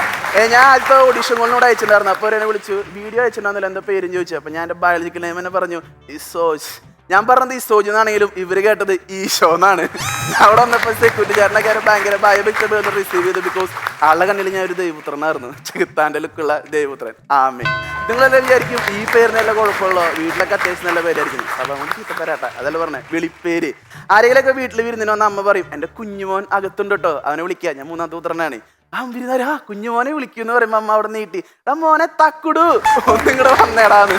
ഞാൻ ആദ്യത്തെ ഓഡിഷൻ കോളിനോട് അയച്ചിട്ടുണ്ടായിരുന്നു. അപ്പോൾ എന്നെ വിളിച്ചു വീഡിയോ അയച്ചിട്ടുണ്ടായിരുന്നില്ല എന്താ പേരും ചോദിച്ചു. അപ്പോൾ ഞാൻ എൻ്റെ ബയോളജിക്കൽ നെയിം എന്നെ പറഞ്ഞു ഇസോജ്. ഞാൻ പറഞ്ഞത് ഇസോജ് എന്നാണെങ്കിലും ഇവര് കേട്ടത് ഈശോ എന്നാണ്. അവിടെ വന്നപ്പോൾ സെക്യൂരിറ്റി ചേട്ടനൊക്കെ ഭയങ്കര ഭയഭക്തി റിസീവ് ചെയ്തു. ബിക്കോസ് ആളുടെ കണ്ണിൽ ഞാൻ ഒരു ദൈവപുത്രനായിരുന്നു. ചെകുത്താൻ്റെ ലുക്കുള്ള ദൈവപുത്രൻ. ആമേ. നിങ്ങളെല്ലാം വിചാരിക്കും ഈ പേരിനല്ല കുഴപ്പമുള്ളൂ, വീട്ടിലൊക്കെ അത്യാവശ്യം നല്ല പേരായിരിക്കും. അപ്പം നമുക്ക് ചീത്തപ്പേരാട്ടാ അതല്ല പറഞ്ഞേ വിളിപ്പേര്. ആരെങ്കിലൊക്കെ വീട്ടിൽ വിരുന്നിന് വന്ന അമ്മ പറയും എൻ്റെ കുഞ്ഞുമോൻ അകത്തുണ്ട് കേട്ടോ, അവനെ വിളിക്കുക. ഞാൻ 3ാമത്തെ പുത്രനാണ്. വിരുന്നാരാ കുഞ്ഞുമോനെ വിളിക്കുമെന്ന് പറയുമ്പോൾ അമ്മ അവിടെ നീട്ടി എടാ മോനെ തക്കുടു ഒന്നിങ്ങടെ വന്നേടാന്ന്.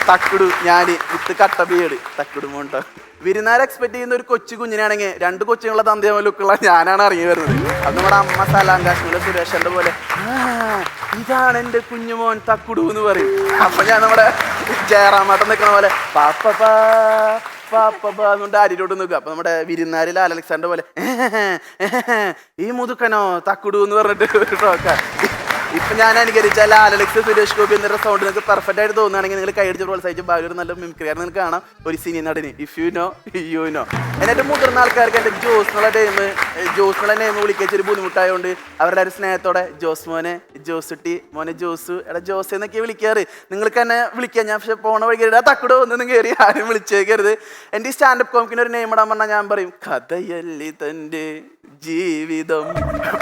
തക്കുടു ഞാൻ വിത്ത് കട്ട ബിയേഡ് തക്കുടു മോണ്ടോ. വിരുന്നാരെ എക്സ്പെക്ട് ചെയ്യുന്ന ഒരു കൊച്ചു കുഞ്ഞിനാണെങ്കിൽ 2 കൊച്ചുങ്ങളെ തന്തേമ ലുക്കുള്ള ഞാനാണ് ഇറങ്ങി വരുന്നത്. അത് നമ്മുടെ അമ്മ സലാം കാശ്മീരിലെ സുരേഷന്റെ പോലെ ഇതാണ് എൻ്റെ കുഞ്ഞുമോൻ തക്കുടു എന്ന് പറയും. അപ്പൊ ഞാൻ നമ്മുടെ ജയറാമാട്ടം നിൽക്കുന്ന പോലെ പാപ്പപ്പാ പാപ്പന്നുകൊണ്ട് ആരിലോട്ട് നിൽക്കുക. അപ്പൊ നമ്മുടെ വിരുന്നാരിൽ അലക്സാണ്ടർ പോലെ ഈ മുതുക്കനോ തക്കുടു എന്ന് പറഞ്ഞിട്ട് ഒരു ടോക്ക. ഇപ്പൊ ഞാൻ അനുകരിച്ച ലാലലക്സ് സുരേഷ് ഗോപി എന്നൊരു സൗണ്ട് നിങ്ങൾക്ക് പെർഫെക്റ്റ് ആയിട്ട് തോന്നുകയാണെങ്കിൽ നിങ്ങൾ കൈയടിച്ച് പ്രോത്സാഹിച്ച് ഒരു നല്ല മിമിക്രിയാണ് നിങ്ങൾക്ക് കാണാം. ഒരു സിനി നടന് if you know you know. എന്നിട്ട് മുതിർന്ന ആൾക്കാർക്ക് എൻ്റെ ജോസ് എന്നുള്ള നെയിം വിളിക്കൊരു ബുദ്ധിമുട്ടായതുകൊണ്ട് അവരുടെ ഒരു സ്നേഹത്തോടെ ജോസ് മോനെ ജോസുട്ടി മോനെ ജോസു എടാ ജോസ് എന്നൊക്കെ വിളിക്കാറ്. നിങ്ങൾക്ക് തന്നെ വിളിക്കാം. ഞാൻ പക്ഷെ പോണ വഴി തക്കടോ ഒന്നും കയറി ആരും വിളിച്ചേക്കരുത്. എൻ്റെ ഈ സ്റ്റാൻഡപ്പ് കോമിക്കിന് ഒരു നെയിം ഇടാൻ പറഞ്ഞാൽ ഞാൻ പറയും കഥയല്ലി തൻ്റെ ജീവിതം.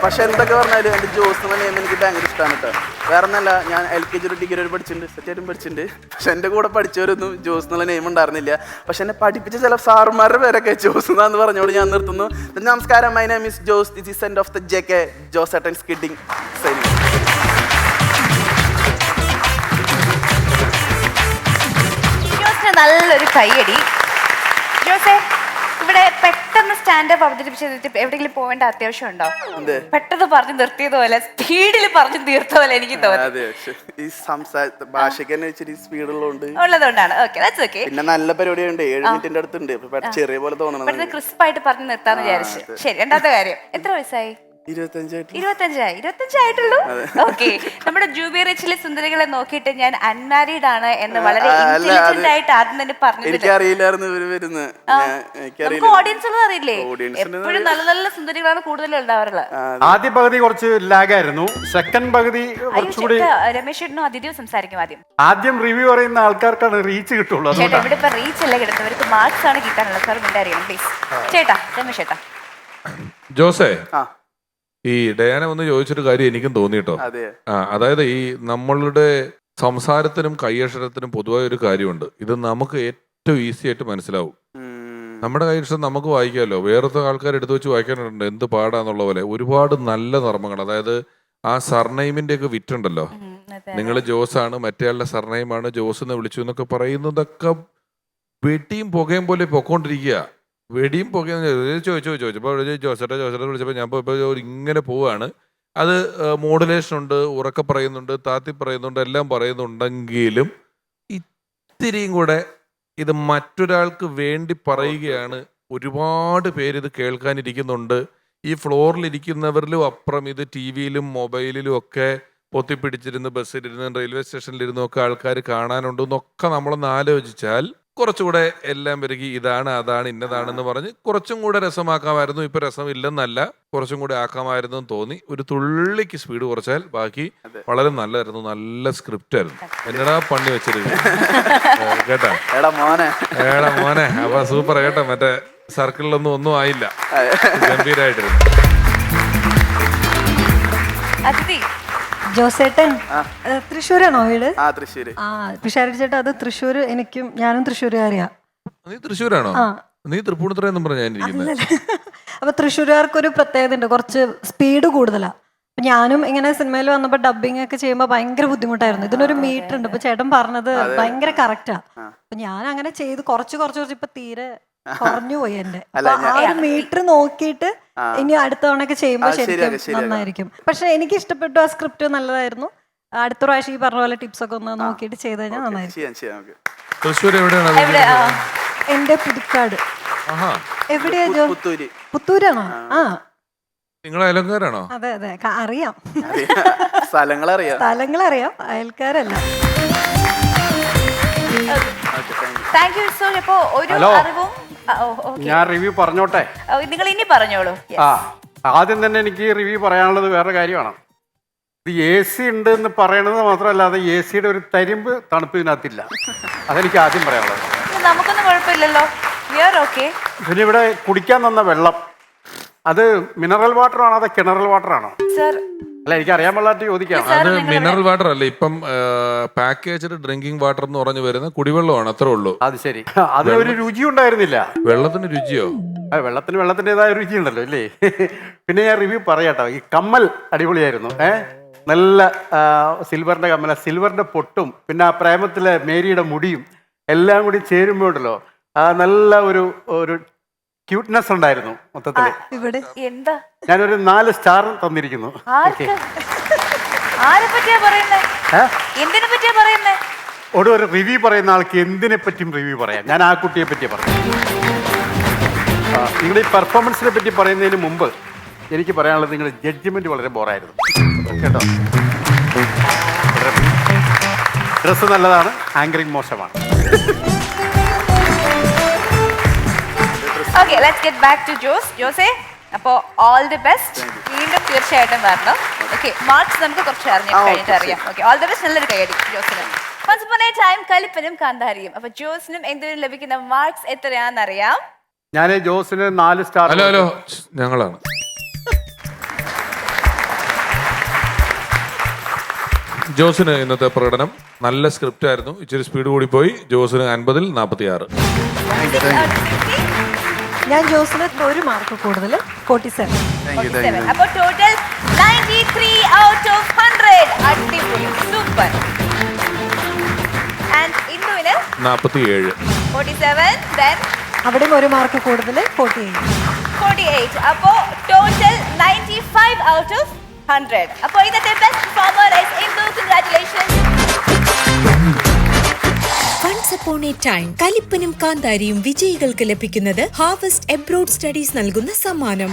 പക്ഷെ എന്തൊക്കെ പറഞ്ഞാലും എൻ്റെ ജോസ് എന്ന നെയിം എനിക്ക് ഭയങ്കര ഇഷ്ടമാണ് കേട്ടോ. വേറെ ഒന്നല്ല, ഞാൻ LKG ഒരു ഡിഗ്രി ഒരു പഠിച്ചിട്ടുണ്ട്, സെറ്റായിട്ടും പഠിച്ചിട്ടുണ്ട്. പക്ഷെ എൻ്റെ കൂടെ പഠിച്ചവരൊന്നും ജോസ് എന്നുള്ള നെയിം ഉണ്ടായിരുന്നില്ല. പക്ഷെ എന്നെ പഠിപ്പിച്ച ചില സാറുമാരുടെ പേരൊക്കെ ജോസ് എന്നാന്ന് പറഞ്ഞോട് ഞാൻ നിർത്തുന്നു. നമസ്കാരം, my name is Jose. This is saint of the JK Jose അറ്റൻസ് കിഡിങ് സൈനിങ്. നല്ലൊരു കൈയടി ജോസേ. ഇവിടെ പെട്ടെന്ന് സ്റ്റാൻഡപ്പ് അവതരിപ്പിച്ചിട്ട് എവിടെയെങ്കിലും പോവേണ്ട ആവശ്യം ഉണ്ടോ? പെട്ടെന്ന് പറഞ്ഞു നിർത്തിയത് പോലെ സ്പീഡിൽ പറഞ്ഞു തീർത്ത പോലെ എനിക്ക് തോന്നുന്നു. ഉള്ളതുകൊണ്ടാണ്. പിന്നെ നല്ല പരിപാടിയുണ്ട്, 7 മിനിറ്റിന്റെ അടുത്തുണ്ട്. ചെറിയ പോലെ തോന്നണം, ക്രിസ്പായിട്ട് പറഞ്ഞു നിർത്താന്ന് വിചാരിച്ചു. ശരി, രണ്ടാമത്തെ കാര്യം, എത്ര വയസ്സായി? 25 ആയിട്ടുള്ളൂ. ഓക്കെ. നമ്മുടെ ജൂബി റിച്ചിലെ സുന്ദരികളെ നോക്കിയിട്ട് ഞാൻ അൺമാരീഡ് ആണ് എന്ന് വളരെ ഇന്റലിജന്റ് ആയിട്ട് ആദ്യം തന്നെ പറഞ്ഞിട്ടുണ്ട്. ഓഡിയൻസുകൾ അറിയില്ലേ, എപ്പോഴും നല്ല നല്ല സുന്ദരികളാണ് കൂടുതലും ഉണ്ടാവാറുള്ളത്. ആദ്യ പകുതി കുറച്ച് ലാഗായിരുന്നു, സെക്കൻഡ് പകുതി കുറച്ചുകൂടി. രമേശ് ചേട്ടനും അതിഥിയും സംസാരിക്കും. ആദ്യം റിവ്യൂ പറയുന്ന ആൾക്കാർക്കാണ് റീച്ച് കിട്ടുള്ളൂ. ഇവിടെ ഇപ്പൊ റീച്ച് അല്ല കിട്ടുന്നവർക്ക് മാർക്സ് ആണ് കിട്ടാനുള്ളത്. Sir മിണ്ടായിരിക്കണം please. ചേട്ടാ രമേശ് ചേട്ടാ. ജോസേ, ഈ ഡയാന ഒന്ന് ചോദിച്ചൊരു കാര്യം എനിക്കും തോന്നിട്ടോ. അതായത് ഈ നമ്മളുടെ സംസാരത്തിനും കൈയക്ഷരത്തിനും പൊതുവായ ഒരു കാര്യമുണ്ട്. ഇത് നമുക്ക് ഏറ്റവും ഈസി ആയിട്ട് മനസ്സിലാവും. നമ്മുടെ കൈയക്ഷരം നമുക്ക് വായിക്കാമല്ലോ, വേറത്തെ ആൾക്കാർ എടുത്തു വെച്ച് വായിക്കാനുണ്ട് എന്ത് പാടാന്നുള്ള പോലെ. ഒരുപാട് നല്ല നർമ്മങ്ങൾ, അതായത് ആ സർനെയിമിന്റെ ഒക്കെ വിറ്റുണ്ടല്ലോ. നിങ്ങൾ ജോസാണ്, മറ്റേയാളുടെ സർനെയിമാണ്, ജോസ് എന്ന് വിളിച്ചു എന്നൊക്കെ പറയുന്നതൊക്കെ വെട്ടിയും പുകയും പോലെ പൊക്കോണ്ടിരിക്കുക. വെടിയും പുകയും ചോദിച്ചപ്പോൾ ജോസേട്ട വിളിച്ചപ്പോൾ ഞാൻ ഇപ്പോൾ ഇങ്ങനെ പോവുകയാണ്. അത് മോഡുലേഷൻ ഉണ്ട്, ഉറക്കെ പറയുന്നുണ്ട്, താത്തി പറയുന്നുണ്ട്, എല്ലാം പറയുന്നുണ്ടെങ്കിലും ഇത്തിരിയും കൂടെ ഇത് മറ്റൊരാൾക്ക് വേണ്ടി പറയുകയാണ്. ഒരുപാട് പേര് ഇത് കേൾക്കാനിരിക്കുന്നുണ്ട്. ഈ ഫ്ലോറിലിരിക്കുന്നവരിലും അപ്പുറം ഇത് TV യിലും മൊബൈലിലും ഒക്കെ പൊത്തിപ്പിടിച്ചിരുന്ന് ബസ്സിലിരുന്ന് റെയിൽവേ സ്റ്റേഷനിലിരുന്നും ഒക്കെ ആൾക്കാർ കാണാനുണ്ടെന്നൊക്കെ നമ്മളൊന്ന് ആലോചിച്ചാൽ കുറച്ചുകൂടെ എല്ലാം പെരുകി ഇതാണ് അതാണ് ഇന്നതാണെന്ന് പറഞ്ഞ് കുറച്ചും കൂടെ രസമാക്കാമായിരുന്നു. ഇപ്പൊ രസമില്ലെന്നല്ല, കുറച്ചും കൂടെ ആക്കാമായിരുന്നു എന്ന് തോന്നി. ഒരു തുള്ളിക്ക് സ്പീഡ് കുറച്ചാൽ ബാക്കി വളരെ നല്ലതായിരുന്നു. നല്ല സ്ക്രിപ്റ്റ് ആയിരുന്നു. എന്നടാ പണി വെച്ചിരിക്കുന്നു കേട്ടാ. എടാ മോനെ അപ്പൊ സൂപ്പർ കേട്ടോ. മറ്റേ സർക്കിളിലൊന്നും ഒന്നും ആയില്ല, ഗംഭീരായിട്ടിരുന്നു. അതിഥി ജോസേട്ടൻ തൃശ്ശൂരാണോ വീട്? തൃശ്ശൂര്. പിഷാരി ചേട്ടാ, അത് തൃശ്ശൂർ. ഞാനും തൃശ്ശൂരുകാരിയാ. നീ തൃശ്ശൂരാണോ? നീ തൃപ്പൂണിത്തുറയെന്നും പറഞ്ഞിരിക്കുന്നത്. അപ്പൊ തൃശ്ശൂരുകാർക്കൊരു പ്രത്യേകത ഉണ്ട്, കുറച്ച് സ്പീഡ് കൂടുതലാ. ഞാനും ഇങ്ങനെ സിനിമയിൽ വന്നപ്പോ ഡബിങ് ഒക്കെ ചെയ്യുമ്പോ ഭയങ്കര ബുദ്ധിമുട്ടായിരുന്നു. ഇതിനൊരു മീറ്റർ ഉണ്ട്. ഇപ്പൊ ചേട്ടൻ പറഞ്ഞത് ഭയങ്കര കറക്റ്റാ. അപ്പൊ ഞാൻ അങ്ങനെ ചെയ്ത് കുറച്ച് ഇപ്പൊ തീരെ കുറഞ്ഞു പോയി എന്റെ. ആ ഒരു മീറ്റർ നോക്കിയിട്ട് ഇനി അടുത്ത തവണയൊക്കെ ചെയ്യുമ്പോ ശരിക്കും നന്നായിരിക്കും. പക്ഷെ എനിക്ക് ഇഷ്ടപ്പെട്ടു, ആ സ്ക്രിപ്റ്റ് നല്ലതായിരുന്നു. അടുത്ത പ്രാവശ്യം ഈ പറഞ്ഞ പോലെ ടിപ്സ് ഒക്കെ ഒന്ന് നോക്കിയിട്ട് ചെയ്ത് കഴിഞ്ഞാൽ നന്നായിരിക്കും. തൃശ്ശൂർ എവിടെയാണ്? എന്റെ പുതുക്കാട്. എവിടെയാ ജോ? പുത്തൂരാണോ? നിങ്ങൾ അയൽക്കാരാണോ? അതെ അതെ, അറിയാം. സ്ഥലങ്ങളറിയാം, അയൽക്കാരല്ല. Thank you so much. അപ്പോ ഒരു അറിവും ഞാൻ റിവ്യൂ പറഞ്ഞോട്ടെ? നിങ്ങൾ ഇനി പറഞ്ഞോളൂ. ആദ്യം തന്നെ എനിക്ക് റിവ്യൂ പറയാനുള്ളത് വേറെ കാര്യമാണ്. ഇത് AC ഉണ്ട് എന്ന് പറയണത് മാത്രമല്ലാതെ AC-യുടെ ഒരു തരിമ്പ് തണുപ്പ് ഇതിനകത്തില്ല. അതെനിക്ക് ആദ്യം പറയാനുള്ളത്. നമുക്കൊന്നും കുഴപ്പമില്ലല്ലോ, വി ആർ ഓക്കേ. പിന്നെ ഇവിടെ കുടിക്കാൻ തന്ന വെള്ളം അത് മിനറൽ വാട്ടർ ആണോ അതോ കിണറൽ വാട്ടർ ആണോ? അല്ല, എനിക്ക് അറിയാൻ പാടില്ലാട്ട് ചോദിക്കാം. അത് മിനറൽ വാട്ടർ അല്ല, ഇപ്പം പാക്കേജ്ഡ് ഡ്രിങ്കിങ് വാട്ടർ എന്ന് പറഞ്ഞു വരുന്ന കുടിവെള്ളമാണ്, അത്രേ ഉള്ളൂ. അത് ശരി. അതിനൊരു രുചി ഉണ്ടായിരുന്നില്ല. വെള്ളത്തിന് രുചിയോ? വെള്ളത്തിൻ്റെതായ രുചി ഉണ്ടല്ലോ അല്ലേ. പിന്നെ ഞാൻ റിവ്യൂ പറയാട്ടോ. ഈ കമ്മൽ അടിപൊളിയായിരുന്നു. നല്ല സിൽവറിന്റെ കമ്മല, സിൽവറിന്റെ പൊട്ടും പിന്നെ ആ പ്രേമത്തിലെ മേരിയുടെ മുടിയും എല്ലാം കൂടി ചേരുമ്പോൾ ഉണ്ടല്ലോ നല്ല ഒരു ക്യൂട്ട്നെസ് ഉണ്ടായിരുന്നു മൊത്തത്തില്. ഇവിടെ എന്താ ഞാനൊരു 4 സ്റ്റാർ തന്നിരിക്കുന്നു. ഒരു റിവ്യൂ പറയുന്ന ആൾക്ക് എന്തിനെ പറ്റിയും റിവ്യൂ പറയാം. ഞാൻ ആ കുട്ടിയെ പറ്റി പറഞ്ഞു. നിങ്ങളുടെ ഈ പെർഫോമൻസിനെ പറ്റി പറയുന്നതിന് മുമ്പ് എനിക്ക് പറയാനുള്ളത് നിങ്ങളുടെ ജഡ്ജ്മെന്റ് വളരെ ബോറായിരുന്നു കേട്ടോ. ഡ്രസ്സ് നല്ലതാണ്, ആങ്കറിങ് മോശമാണ്. Okay, let's get back to ജോസേ. അപ്പോൾ ഓൾ ദി ബെസ്റ്റ്. വീണ്ടും തീർച്ചയായിട്ടും വരണം. ഓക്കെ, മാർക്സ് നമുക്ക് കുറച്ച് കഴിഞ്ഞിട്ട് അറിയാം. Okay, all the best. നല്ലൊരു കൈയടി ജോസിന്. Once upon a time കലിപ്പനും കാന്താരിയും. അപ്പൊ ജോസിനും എന്തിനും ലഭിക്കുന്ന മാർക്സ് എത്രയാണെന്ന് അറിയാം. ഞാൻ ജോസിന് 4 സ്റ്റാർ. ഹലോ ഞങ്ങളാണ്. ജോസിന് ഇന്നത്തെ പ്രകടനം നല്ല സ്ക്രിപ്റ്റ് ആയിരുന്നു. ഇച്ചിരി സ്പീഡ് കൂടി പോയി. ജോസിന് 50-ൽ 46. ഞാൻ ജോസിന് 1 മാർക്ക് കൂടുതൽ, 47. അപ്പോൾ ടോട്ടൽ 93 ഔട്ട് ഓഫ് 100. അടിപൊളി, സൂപ്പർ. ആൻഡ് ഇന്ദുവിന് 47. 47. then അവിടെയും 1 മാർക്ക് കൂടുതൽ, 48. അപ്പോൾ ടോട്ടൽ 95 ഔട്ട് ഓഫ് 100. അപ്പോൾ ഇന്നത്തെ best performer is Indu. Congratulations. Once upon a time കലിപ്പനും കാന്താരിയും വിജയികൾക്ക് ലഭിക്കുന്നത് ഹാർവസ്റ്റ് എബ്രോഡ് സ്റ്റഡീസ് നൽകുന്ന സമ്മാനം.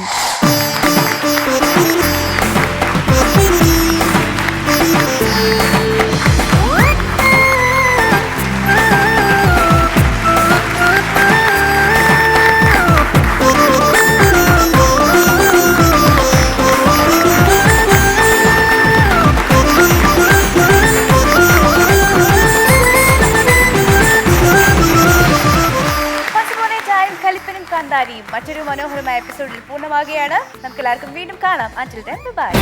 മറ്റൊരു മനോഹരമായ എപ്പിസോഡിൽ പൂർണ്ണമാകുകയാണ്. നമുക്ക് എല്ലാവർക്കും വീണ്ടും കാണാം. Until then, bye.